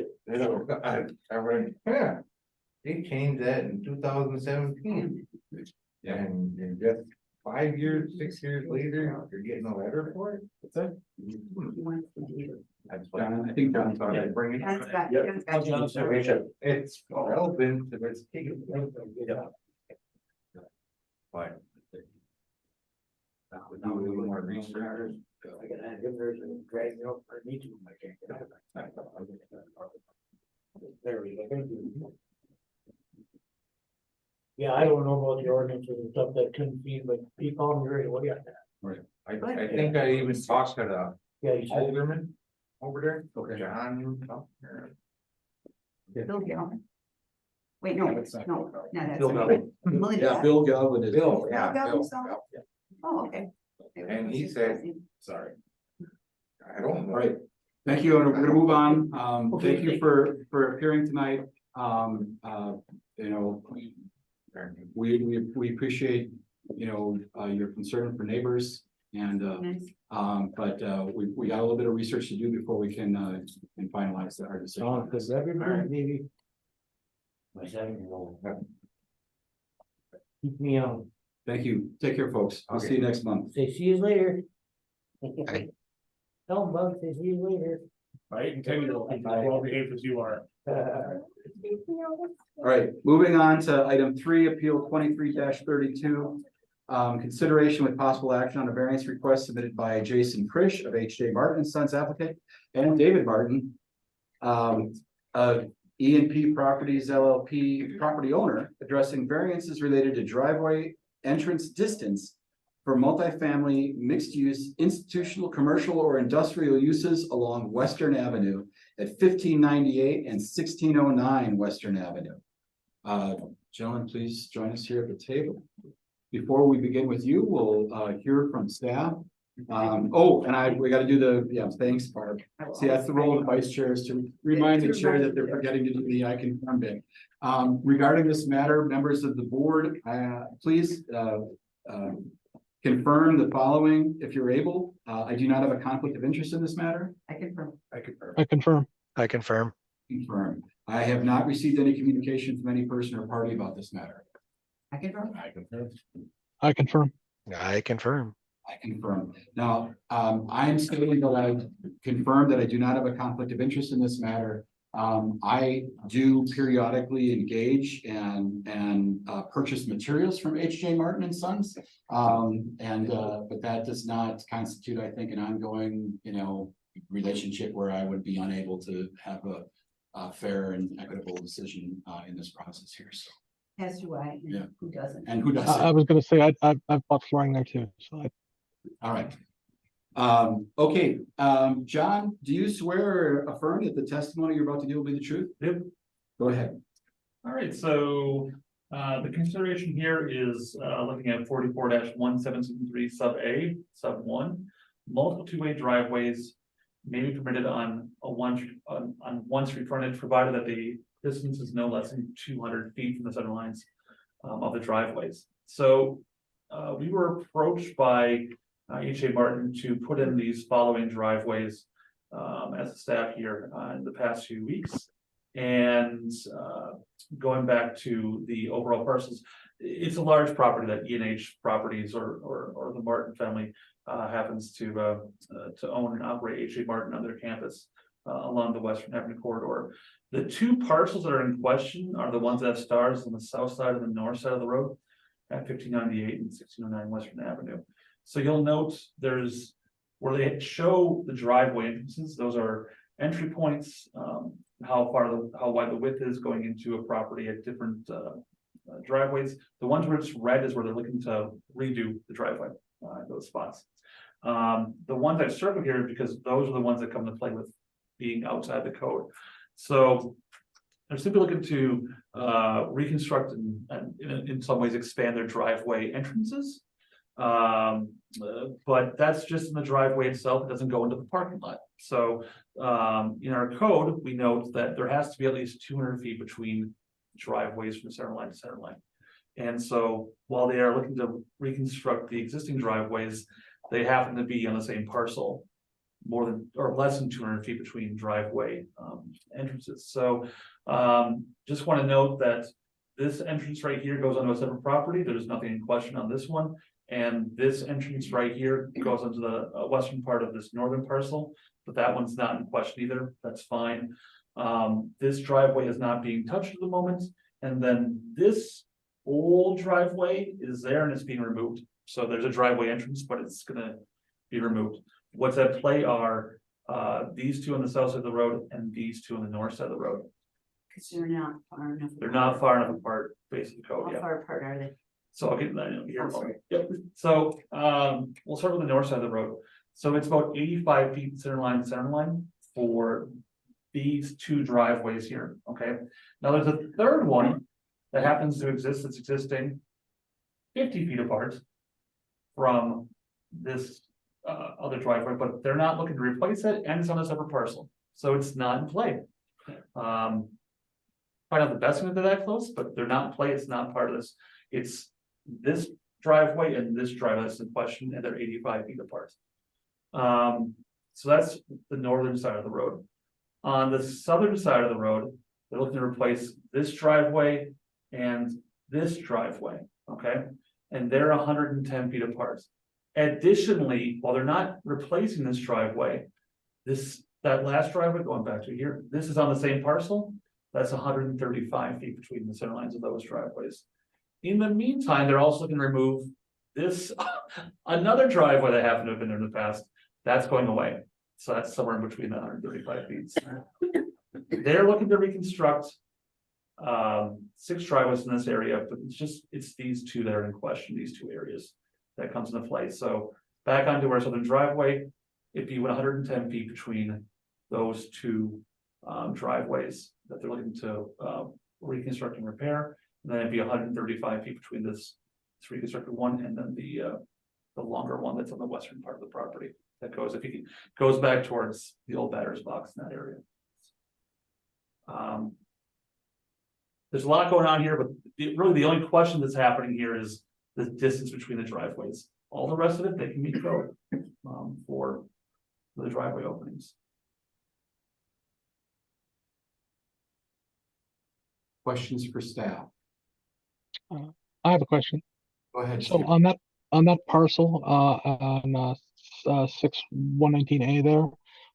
yeah, they changed that in 2017. Yeah. And just 5 years, 6 years later, you're getting a letter for it? What's that? he wants to do. John, I think John thought I'd bring it. John's got- Yep. John's got- John's got- It's relevant to this case. But. Now we need more research. I gotta have him there and drag it up or need to. I can't get it. There we go. Thank you. Yeah, I don't know about the ordinances and stuff that couldn't be, but he called me right away on that. I think I even talked to the Yeah, he said, alderman over there, Okay. John. Bill Gilman. Wait, no, That's not no, Bill Gilman. no, that's. Bill Gilman. Melinda. Yeah, Bill Galvin is. Bill, yeah, Bill Bill, Gilman, yeah. Oh, okay. And he said- Sorry. I don't know. All right, thank you, and we're gonna move on. Okay, Thank you for appearing tonight. You know, we appreciate, your concern for neighbors and, Nice. but, we got a little bit of research to do before we can finalize our decision. because everybody maybe. My 7-year-old. Keep me on. Thank you. Take care, folks. I'll see you next month. Say, see you later. Aye. Tell them, Bug, say, see you later. Right, and 10-year-old, well behaved as you are. All right, moving on to item 3, Appeal 23-32. Consideration with possible action on a variance request submitted by Jason Krish of H.J. Martin and Sons applicant and David Martin. Of E&P Properties LLP property owner addressing variances related to driveway entrance distance for multifamily, mixed-use, institutional, commercial, or industrial uses along Western Avenue at 1598 and 1609 Western Avenue. Gentlemen, please join us here at the table. Before we begin with you, we'll hear from staff. And we gotta do the, thanks, Barb. See, that's the role of the vice chair is to remind the chair that they're forgetting to do the I confirm bit. Regarding this matter, members of the board, please confirm the following if you're able. I do not have a conflict of interest in this matter. I confirm. I confirm. I confirm. I confirm. Confirm. I have not received any communication from any person or party about this matter. I confirm. I confirm. I confirm. I confirm. I confirm. Now, I'm stating that I confirm that I do not have a conflict of interest in this matter. I do periodically engage and purchase materials from H.J. Martin and Sons. But that does not constitute, I think, an ongoing, relationship where I would be unable to have a fair and equitable decision in this process here. So, As do I, Yeah. and who doesn't? and who does I it? was gonna say, I've bought flooring there too, so All right. Okay, John, do you swear or affirm that the testimony you're about to give will be the truth? Yep. Go ahead. All right, so the consideration here is looking at 44-1773 sub A, sub 1. Multiple two-way driveways may be permitted on one street frontage, provided that the distance is no less than 200 feet from the center lines of the driveways. So we were approached by H.A. Martin to put in these following driveways as a staff here in the past few weeks. And going back to the overall parcels, it's a large property that E&H Properties or the Martin family happens to own and operate H.A. Martin on their campus along the Western Avenue corridor. The two parcels that are in question are the ones that have stars on the south side and the north side of the road at 1598 and 1609 Western Avenue. So you'll note there's where they show the driveway entrances, those are entry points, how wide the width is going into a property at different driveways. The ones where it's red is where they're looking to redo the driveway, those spots. The ones I've circled here, because those are the ones that come into play with being outside the code. So they're simply looking to reconstruct and in some ways expand their driveway entrances. But that's just in the driveway itself. It doesn't go into the parking lot. So in our code, we note that there has to be at least 200 feet between driveways from center line to center line. And so while they are looking to reconstruct the existing driveways, they happen to be on the same parcel, more than or less than 200 feet between driveway entrances. So just want to note that this entrance right here goes onto a separate property. There's nothing in question on this one. And this entrance right here goes into the western part of this northern parcel, but that one's not in question either. That's fine. This driveway is not being touched at the moment. And then this old driveway is there and it's being removed. So there's a driveway entrance, but it's gonna be removed. What's at play are these two on the south side of the road and these two on the north side of the road. Because they're not far enough. They're not far enough apart, based on the code. How Yeah. far apart are they? So I'll get that in here. Oh, sorry. Yep. So we'll start with the north side of the road. So it's about 85 feet center line to center line for these two driveways here. Okay. Now there's a third one that happens to exist that's existing 50 feet apart from this other driveway, but they're not looking to replace it, and it's on a separate parcel. So it's not in play. Probably not the best one to that close, but they're not in play. It's not part of this. It's this driveway and this driveway that's in question, and they're 85 feet apart. So that's the northern side of the road. On the southern side of the road, they're looking to replace this driveway and this driveway, okay? And they're 110 feet apart. Additionally, while they're not replacing this driveway, that last driveway, going back to here, this is on the same parcel. That's 135 feet between the center lines of those driveways. In the meantime, they're also going to remove this, another driveway that happened to have been there in the past. That's going away. So that's somewhere in between the 135 feet. They're looking to reconstruct 6 driveways in this area, but it's these two that are in question, these two areas that comes into play. So back onto our southern driveway, it'd be 110 feet between those two driveways that they're looking to reconstruct and repair. And then it'd be 135 feet between this reconstructed one and then the longer one that's on the western part of the property that goes back towards the old batter's box in that area. There's a lot going on here, but really the only question that's happening here is the distance between the driveways. All the rest of it, they can meet code for the driveway openings. Questions for staff? I have a question. Go ahead. So Steve. on on that parcel, on 6119A there,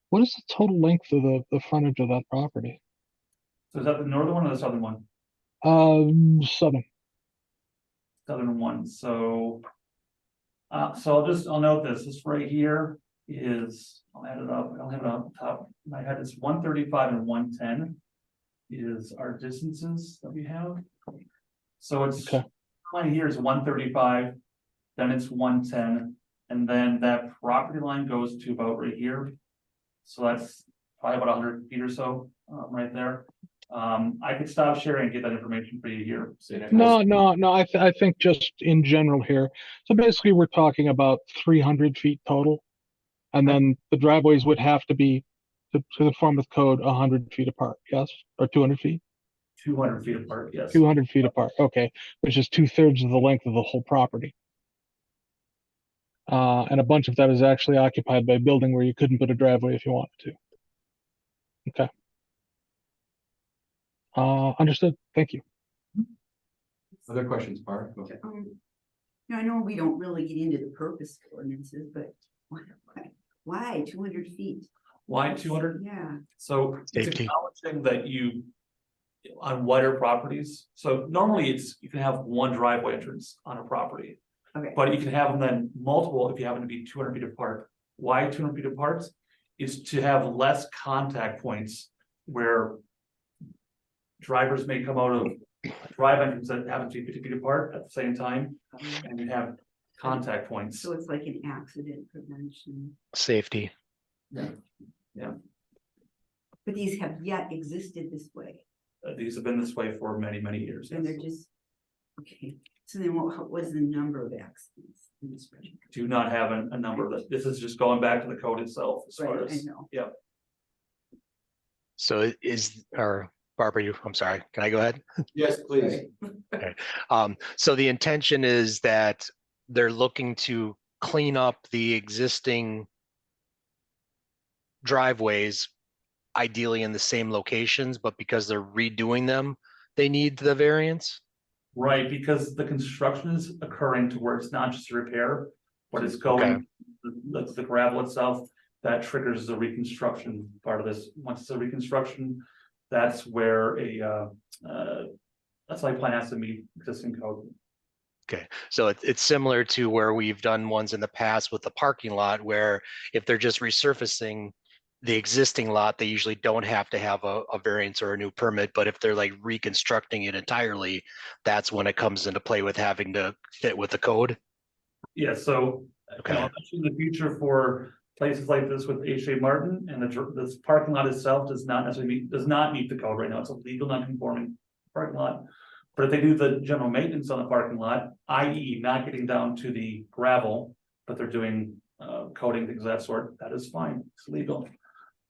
what is the total length of the frontage of that property? So is that the northern one or the southern one? Southern. Southern one, so. I'll note this right here is, I'll add it up, I don't have it on top of my head, it's 135 and 110. Is our distances that we have. So it's, Okay. line here is 135, then it's 110, and then that property line goes to about right here. So that's probably about 100 feet or so, right there. I could stop sharing and get that information for you here. No, I think just in general here. So basically, we're talking about 300 feet total. And then the driveways would have to be, to conform with code, 100 feet apart, yes? Or 200 feet? 200 feet apart, yes. 200 feet apart, okay, which is 2/3 of the length of the whole property. And a bunch of that is actually occupied by a building where you couldn't put a driveway if you wanted to. Okay. Understood, thank you. Other questions, Barb? Now I know we don't really get into the purpose of ordinances, but why 200 feet? Why 200? Yeah, So it's Safety. acknowledging that you, on wider properties, so normally you can have one driveway entrance on a property. okay. But you can have them then multiple if you happen to be 200 feet apart. Why 200 feet apart? Is to have less contact points where drivers may come out of a drive entrance that happen to be 50 feet apart at the same time, and you have contact points. So it's like an accident prevention, Safety. Yeah, but these have yet existed this way, these have been this way for many, many years. and yes. they're just, okay, so then what was the number of accidents in this project? Do not have a number that, this is just going back to the code itself as far Right, I as, know. yeah. So Barbara, I'm sorry, can I go ahead? Yes, please. So the intention is that they're looking to clean up the existing driveways, ideally in the same locations, but because they're redoing them, they need the variance. Right, because the construction is occurring to where it's not just a repair, but it's going, the gravel itself, that triggers the reconstruction part of this. Once it's a reconstruction, that's where that's like plan has to meet existing code. Okay, so it's similar to where we've done ones in the past with the parking lot, where if they're just resurfacing the existing lot, they usually don't have to have a variance or a new permit, but if they're like reconstructing it entirely, that's when it comes into play with having to fit with the code. Yeah, so, Okay. in the future for places like this with H.A. Martin and this parking lot itself does not necessarily meet the code right now. It's a legal non-conforming parking lot. But if they do the general maintenance on the parking lot, i.e. not getting down to the gravel, but they're doing coating, things of that sort, that is fine, it's legal.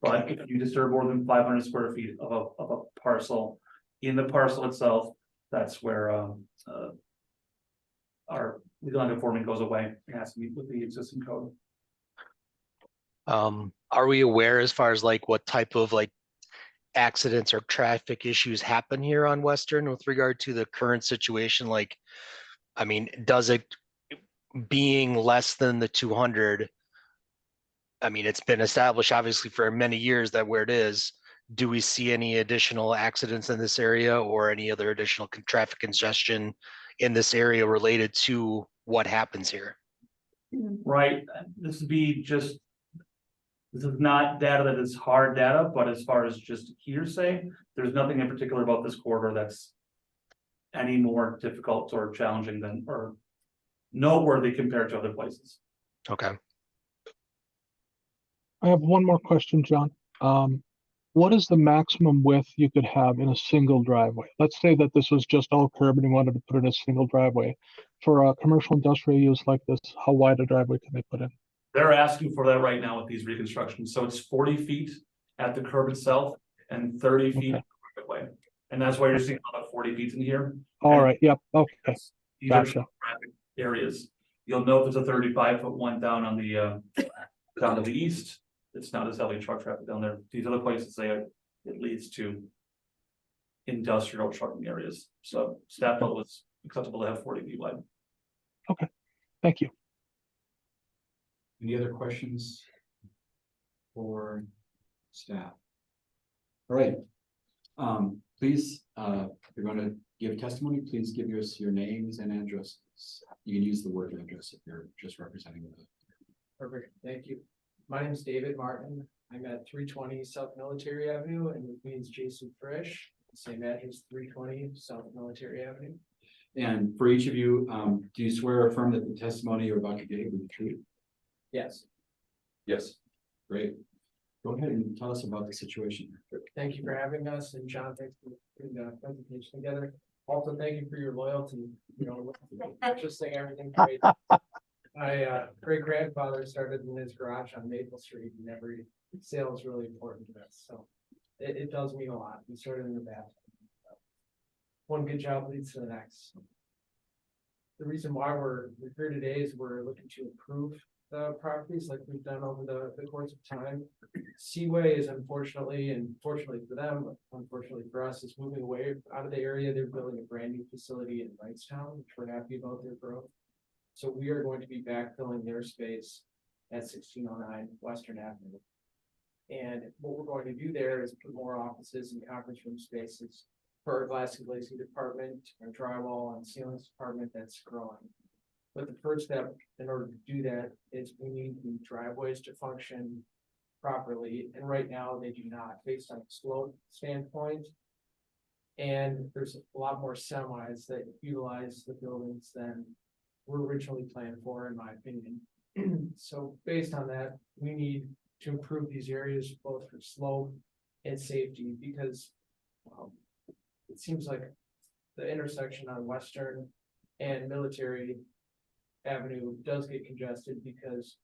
But if you disturb more than 500 square feet of a parcel, in the parcel itself, that's where our legal non-conforming goes away. It has to meet with the existing code. Are we aware as far as like what type of like accidents or traffic issues happen here on Western with regard to the current situation? Like, I mean, does it being less than the 200? I mean, it's been established obviously for many years that where it is, do we see any additional accidents in this area or any other additional traffic congestion in this area related to what happens here? Right, this is not data that is hard data, but as far as just hearsay, there's nothing in particular about this corridor that's any more difficult or challenging than, or noteworthy compared to other places. Okay. I have one more question, John. What is the maximum width you could have in a single driveway? Let's say that this was just all curb and you wanted to put in a single driveway. For a commercial industrial use like this, how wide a driveway can they put in? They're asking for that right now with these reconstructions, so it's 40 feet at the curb itself and 30 feet Okay. away. And that's why you're seeing about 40 feet in here. All right, yep, okay, These are gotcha. traffic areas. You'll note there's a 35-foot one down on the down to the east. It's not as heavy truck traffic down there. These other places, it leads to industrial trucking areas. So staff felt it was acceptable to have 40 feet wide. Thank you. Any other questions? For staff? All right. Please, if you're gonna give testimony, please give us your names and addresses. You can use the word address if you're just representing the. Perfect, thank you. My name is David Martin. I'm at 320 South Military Avenue, and with me is Jason Frisch, same address, 320 South Military Avenue. And for each of you, do you swear or affirm that the testimony you're about to give will be true? Yes, Yes. Great. Go ahead and tell us about the situation. thank you for having us, and John, thanks for putting the presentation together. Also, thank you for your loyalty, you know, purchasing everything great. My great grandfather started in his garage on Maple Street, and every sale is really important to us, so it does mean a lot. We started in the bathroom. One good job leads to the next. The reason why we're here today is we're looking to improve the properties like we've done over the course of time. Seaway is unfortunately, and fortunately for them, but unfortunately for us, is moving away out of the area. They're building a brand new facility in Wrightstown, which we're happy about their growth. So we are going to be backfilling their space at 1609 Western Avenue. And what we're going to do there is put more offices and conference room spaces for our glass and glazing department, our drywall and ceilings department that's growing. But the first step in order to do that is we need the driveways to function properly. And right now they do not, based on the slope standpoint. And there's a lot more semis that utilize the buildings than were originally planned for, in my opinion. So based on that, we need to improve these areas both for slope and safety, because it seems like the intersection on Western and Military Avenue does get congested because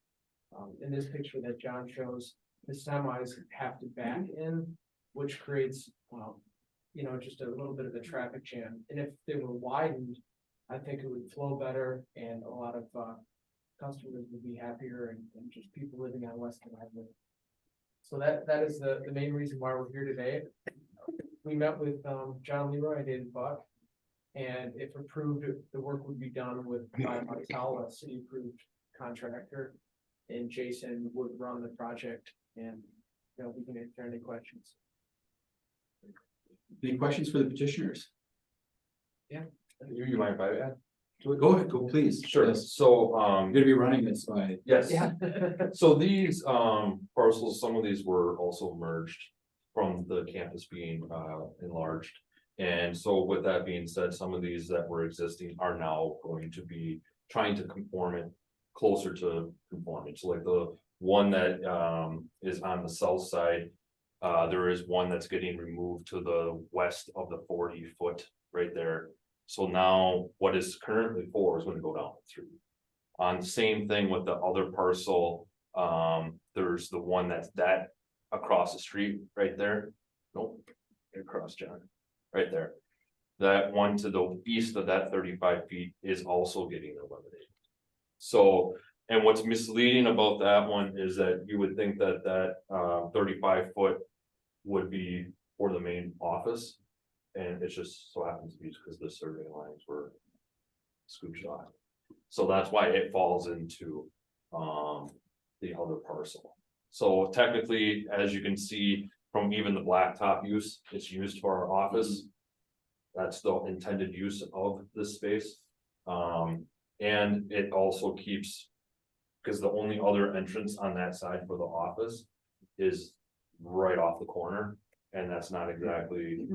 in this picture that John shows, the semis have to back in, which creates, you know, just a little bit of a traffic jam. And if they were widened, I think it would flow better and a lot of customers would be happier and just people living on Western Avenue. So that is the main reason why we're here today. We met with John Leroy and David Buck, and if approved, the work would be done with a city approved contractor, and Jason would run the project, and you know, we can answer any questions. Any questions for the petitioners? You mind if I add? Go ahead, go please. Sure, Yes. so, I'm gonna be running this by. yes. Yeah. So these parcels, some of these were also merged from the campus being enlarged. And so with that being said, some of these that were existing are now going to be trying to conform it closer to conforming. So like the one that is on the south side, there is one that's getting removed to the west of the 40-foot right there. So now what is currently 4 is going to go down to 3. On the same thing with the other parcel, there's the one that's that across the street right there. Nope, across, John, right there. That one to the east of that 35 feet is also getting eliminated. So, and what's misleading about that one is that you would think that that 35-foot would be for the main office. And it just so happens to be because the survey lines were scooped off. So that's why it falls into the other parcel. So technically, as you can see from even the blacktop use, it's used for our office. That's the intended use of this space. And it also keeps, because the only other entrance on that side for the office is right off the corner. And that's not exactly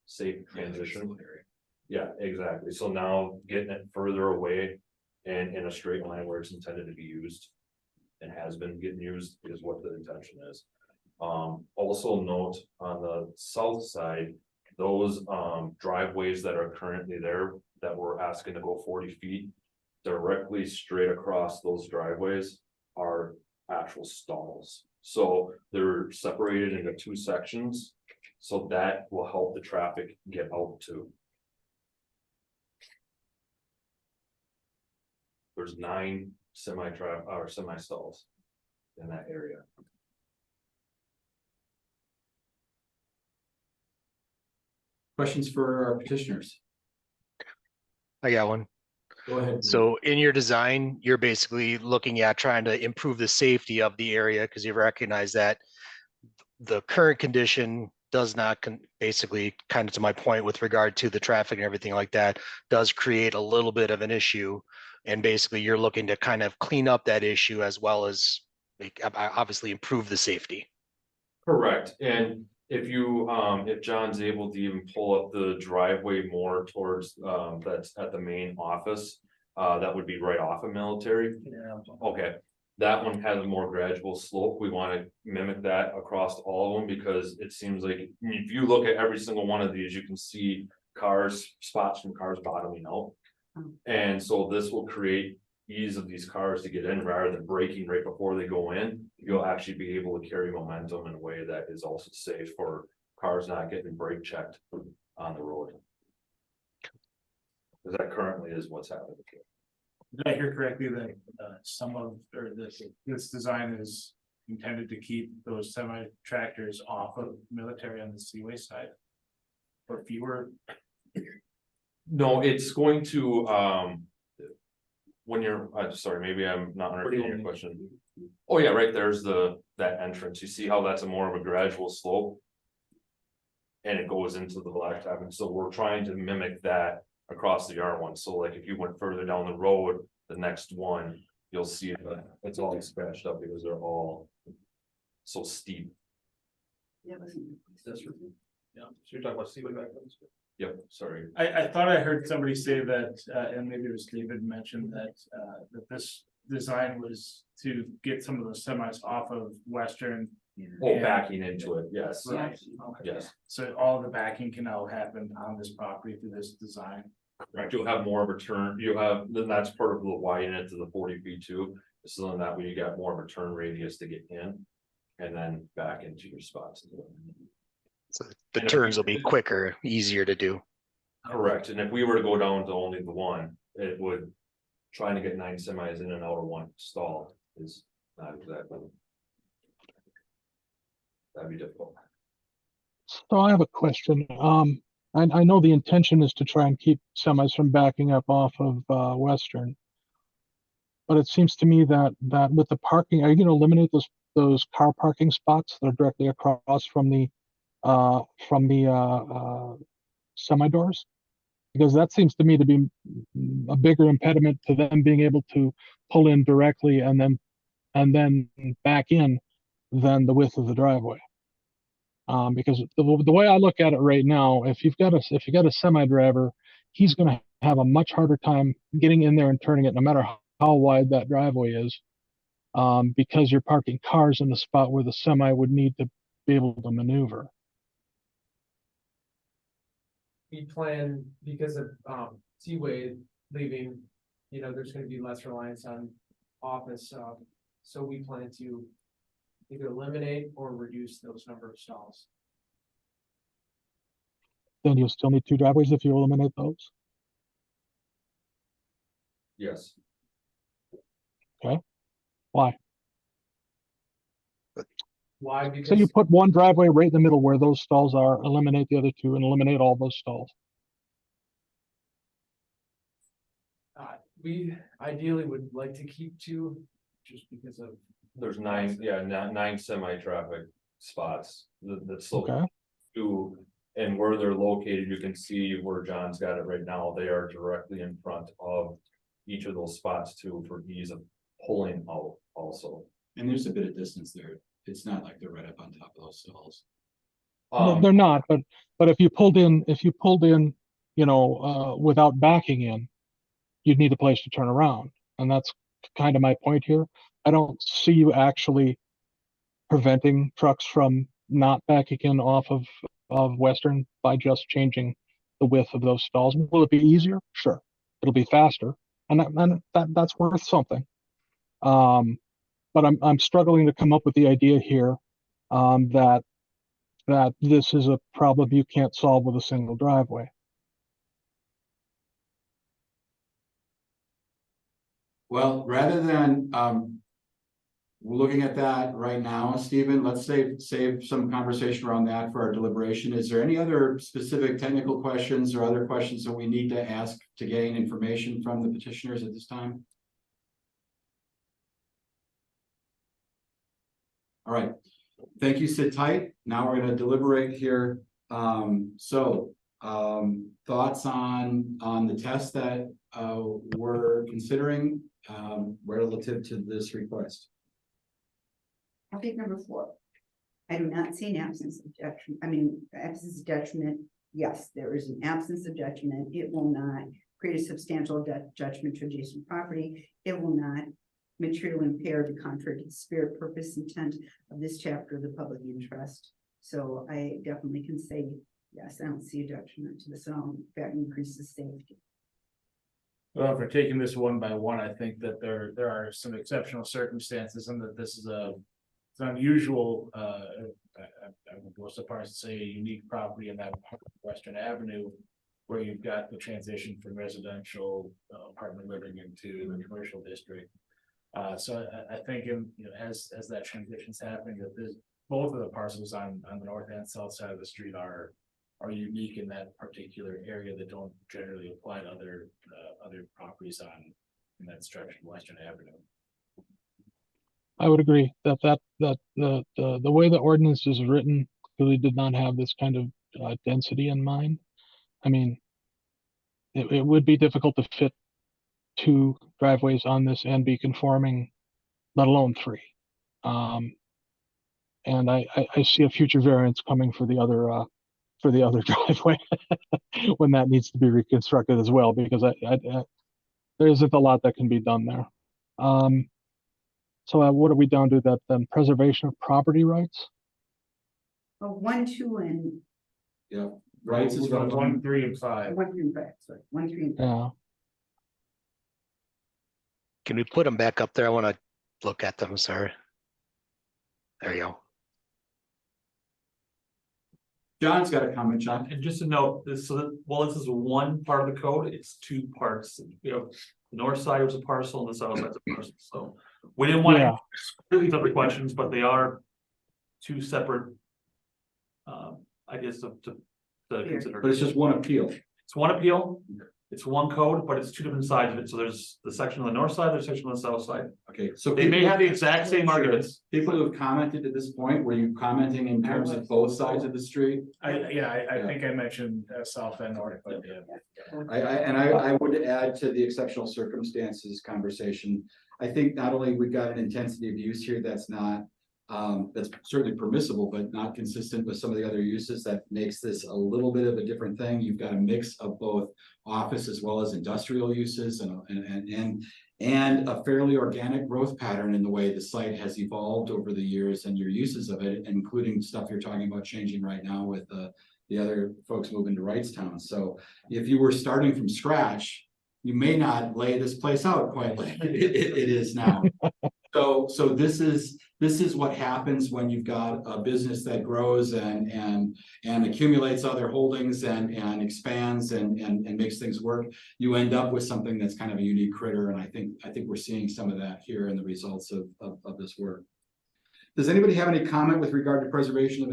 safe transition. Yeah, exactly. So now getting it further away and in a straight line where it's intended to be used and has been getting used is what the intention is. Also note on the south side, those driveways that are currently there that we're asking to go 40 feet, directly straight across those driveways are actual stalls. So they're separated into 2 sections. So that will help the traffic get out too. There's 9 semi stalls in that area. Questions for our petitioners? I got one. Go ahead. So in your design, you're basically looking at trying to improve the safety of the area because you recognize that the current condition does not basically, kind of to my point with regard to the traffic and everything like that, does create a little bit of an issue. And basically you're looking to kind of clean up that issue as well as obviously improve the safety. Correct, and if you, if John's able to even pull up the driveway more towards, that's at the main office. That would be right off of Military. Yeah. Okay, that one has a more gradual slope. We want to mimic that across all of them because it seems like if you look at every single one of these, you can see spots from cars bottoming out. And so this will create ease of these cars to get in rather than braking right before they go in. You'll actually be able to carry momentum in a way that is also safe for cars not getting brake checked on the road. Because that currently is what's happening. Did I hear correctly that some of, or this design is intended to keep those semi tractors off of Military on the Seaway side? Or fewer? No, it's going to, when you're, I'm sorry, maybe I'm not understanding your question. Oh, yeah, right there's that entrance. You see how that's a more of a gradual slope? And it goes into the blacktop, and so we're trying to mimic that across the R1. So like if you went further down the road, the next one, you'll see that it's all scratched up because they're all so steep. That wasn't. Yeah, so you're talking about Seaway back then? Yep, sorry. I thought I heard somebody say that, and maybe it was David mentioned that, that this design was to get some of the semis off of Western. Oh, backing into it, yes, Right. yes. So all the backing can now happen on this property through this design. Correct, you'll have more of a turn, then that's part of the widen it to the 40 feet too. So then that way you got more of a turn radius to get in. And then back into your spots. So the turns will be quicker, easier to do. Correct, and if we were to go down to only the one, it would, trying to get 9 semis in and out of one stall is not exactly. That'd be difficult. So I have a question. I know the intention is to try and keep semis from backing up off of Western. But it seems to me that with the parking, are you going to eliminate those car parking spots that are directly across from the semi doors? Because that seems to me to be a bigger impediment to them being able to pull in directly and then back in than the width of the driveway. Because the way I look at it right now, if you've got a semi driver, he's going to have a much harder time getting in there and turning it, no matter how wide that driveway is, because you're parking cars in the spot where the semi would need to be able to maneuver. We plan, because of Seaway leaving, there's gonna be less reliance on office, so we plan to either eliminate or reduce those number of stalls. Then you'll still need 2 driveways if you eliminate those. Yes. Why? Why? Because So you put one driveway right in the middle where those stalls are, eliminate the other 2, and eliminate all those stalls. we ideally would like to keep 2, just because of. There's 9, yeah, 9 semi-traffic spots that's so Okay. 2. And where they're located, you can see where John's got it right now. They are directly in front of each of those spots too, for ease of pulling out also. And there's a bit of distance there. It's not like they're right up on top of those stalls. No, they're not, but if you pulled in, without backing in, you'd need a place to turn around. And that's kind of my point here. I don't see you actually preventing trucks from not backing in off of Western by just changing the width of those stalls. Will it be easier? Sure. It'll be faster. And that's worth something. But I'm struggling to come up with the idea here, that this is a problem you can't solve with a single driveway. Well, rather than, we're looking at that right now, Stephen. Let's save some conversation around that for our deliberation. Is there any other specific technical questions or other questions that we need to ask to gain information from the petitioners at this time? All right, thank you, sit tight. Now we're gonna deliberate here. Thoughts on the test that we're considering relative to this request? I'll take number 4. I do not see an absence of detriment. I mean, absence of detriment. Yes, there is an absence of detriment. It will not create a substantial detriment to adjacent property. It will not materially impair the contrary to the spirit, purpose, intent of this chapter of the public interest. So I definitely can say, yes, I don't see a detriment to this at all. In fact, increases safety. Well, if we're taking this one by one, I think that there are some exceptional circumstances and that this is it's unusual, I would go so far as to say a unique property in that part of Western Avenue where you've got the transition from residential apartment living into the commercial district. So I think as that transition's happening, that both of the parcels on the north and south side of the street are unique in that particular area that don't generally apply to other properties in that stretch of Western Avenue. I would agree that the way the ordinance is written really did not have this kind of density in mind. I mean, it would be difficult to fit 2 driveways on this and be conforming, let alone 3. And I see a future variance coming for the other driveway when that needs to be reconstructed as well, because there isn't a lot that can be done there. So what are we down to that then? Preservation of property rights? 1, 2, and Yeah, rights is 1, 3, and 5. 1, 3, and 5. Sorry, 1, 3, and 5. Yeah. Can we put them back up there? I want to look at them, sorry. There you go. John's got a comment, John. And just to note, this is one part of the code, it's 2 parts. You know, the north side was a parcel and the south side's a parcel. So we didn't want to really separate questions, but they are 2 separate ideas to consider. But it's just one appeal. It's one appeal, it's one code, but it's 2 different sides of it. So there's the section on the north side, there's a section on the south side. Okay, so They may have the exact same arguments. People who have commented at this point, were you commenting in terms of both sides of the street? I think I mentioned south and north, but yeah. I would add to the exceptional circumstances conversation. I think not only we've got an intensity of use here that's not that's certainly permissible, but not consistent with some of the other uses that makes this a little bit of a different thing. You've got a mix of both office as well as industrial uses and a fairly organic growth pattern in the way the site has evolved over the years and your uses of it, including stuff you're talking about changing right now with the other folks moving to Wrightstown. So if you were starting from scratch, you may not lay this place out quite like it is now. So this is what happens when you've got a business that grows and accumulates other holdings and expands and makes things work. You end up with something that's kind of a unique critter, and I think we're seeing some of that here in the results of this work. Does anybody have any comment with regard to preservation of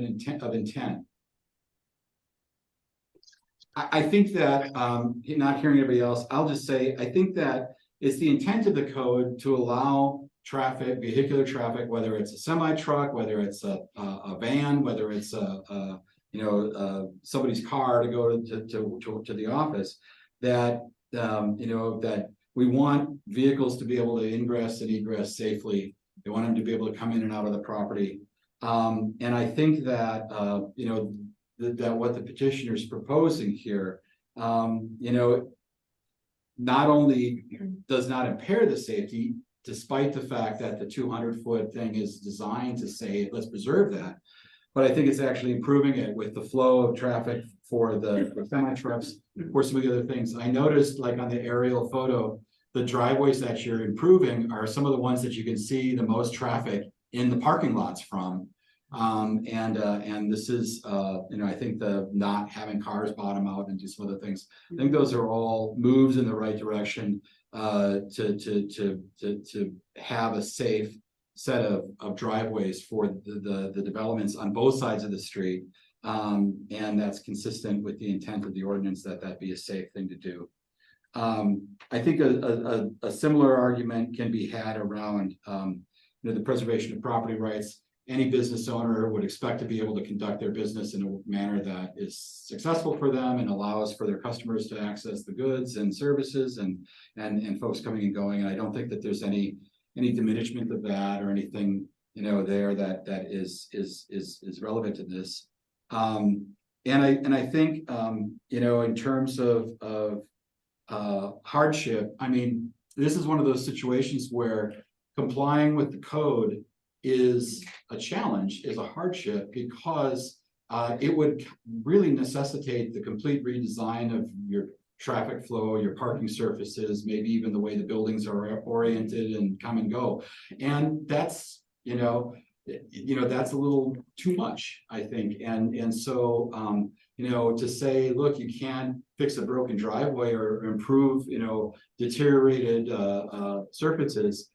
intent? I think that not hearing everybody else, I'll just say I think that it's the intent of the code to allow traffic, vehicular traffic, whether it's a semi truck, whether it's a van, whether it's somebody's car to go to the office, that that we want vehicles to be able to ingress and egress safely. They want them to be able to come in and out of the property. And I think that that what the petitioner is proposing here, not only does not impair the safety, despite the fact that the 200-foot thing is designed to say, let's preserve that. But I think it's actually improving it with the flow of traffic for the semi trucks, for some of the other things. I noticed, like on the aerial photo, the driveways that you're improving are some of the ones that you can see the most traffic in the parking lots from. And this is, I think the not having cars bottom out and do some other things. I think those are all moves in the right direction to have a safe set of driveways for the developments on both sides of the street. And that's consistent with the intent of the ordinance that that be a safe thing to do. I think a similar argument can be had around, the preservation of property rights. Any business owner would expect to be able to conduct their business in a manner that is successful for them and allows for their customers to access the goods and services and folks coming and going. And I don't think that there's any diminishment of that or anything, there that is relevant to this. And I think, in terms of hardship, I mean, this is one of those situations where complying with the code is a challenge, is a hardship, because it would really necessitate the complete redesign of your traffic flow, your parking surfaces, maybe even the way the buildings are oriented and come and go. And that's, that's a little too much, I think. And so, to say, look, you can't fix a broken driveway or improve, deteriorated surfaces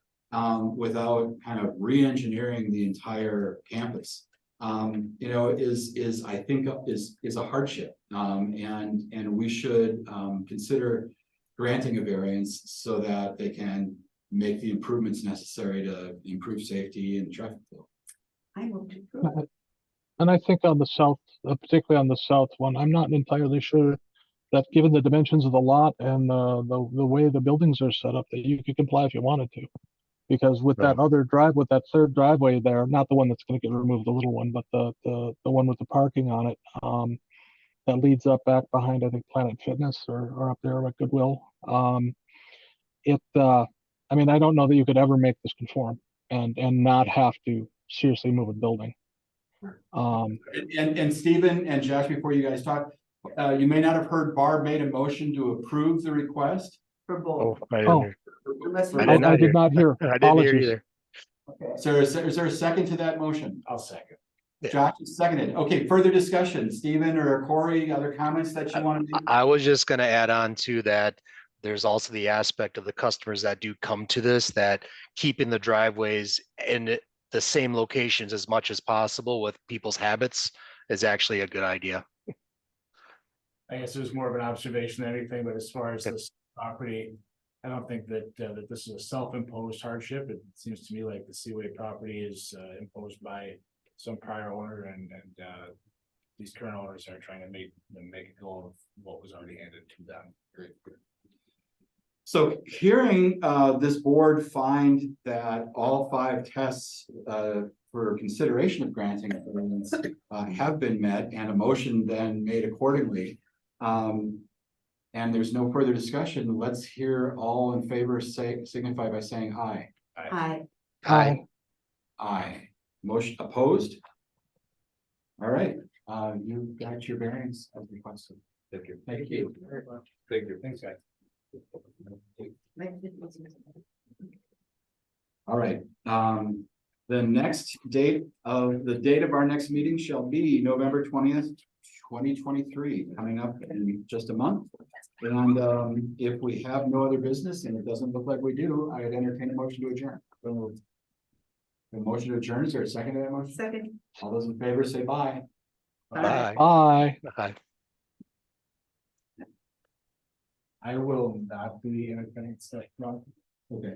without kind of re-engineering the entire campus, is I think is a hardship. And we should consider granting a variance so that they can make the improvements necessary to improve safety and traffic flow. I will approve. And I think on the south, particularly on the south one, I'm not entirely sure that given the dimensions of the lot and the way the buildings are set up, that you could comply if you wanted to. Because with that other with that third driveway there, not the one that's going to get removed, the little one, but the one with the parking on it, that leads up back behind, I think, Planet Fitness or up there at Goodwill. I mean, I don't know that you could ever make this conform and not have to seriously move a building. And Stephen and Josh, before you guys talk, you may not have heard Barb made a motion to approve the request. For both. Unless I did not hear. I didn't hear either. Okay. So is there a second to that motion? I'll second. Josh is seconded. Okay, further discussion. Stephen or Corey, other comments that you want to make? I was just gonna add on to that. There's also the aspect of the customers that do come to this, that keeping the driveways in the same locations as much as possible with people's habits is actually a good idea. I guess it was more of an observation than anything, but as far as this property, I don't think that that this is a self-imposed hardship. It seems to me like the Seaway property is imposed by some prior owner, and these current owners are trying to make it go of what was already handed to them. Great. So hearing this board find that all 5 tests for consideration of granting a variance have been met and a motion then made accordingly. And there's no further discussion. Let's hear all in favor signify by saying aye. Aye. Aye. Aye. Motion opposed? All right, you got your variance as requested. Thank you. Thank you. Very much. Thank you. Thanks, guys. All right, the next date of our next meeting shall be November 20th, 2023, coming up in just a month. And if we have no other business, and it doesn't look like we do, I would entertain a motion to adjourn. The motion to adjourn, is there a second to that motion? Second. All those in favor say bye. Bye. Aye. Bye. I will not be entertaining stuff. Okay.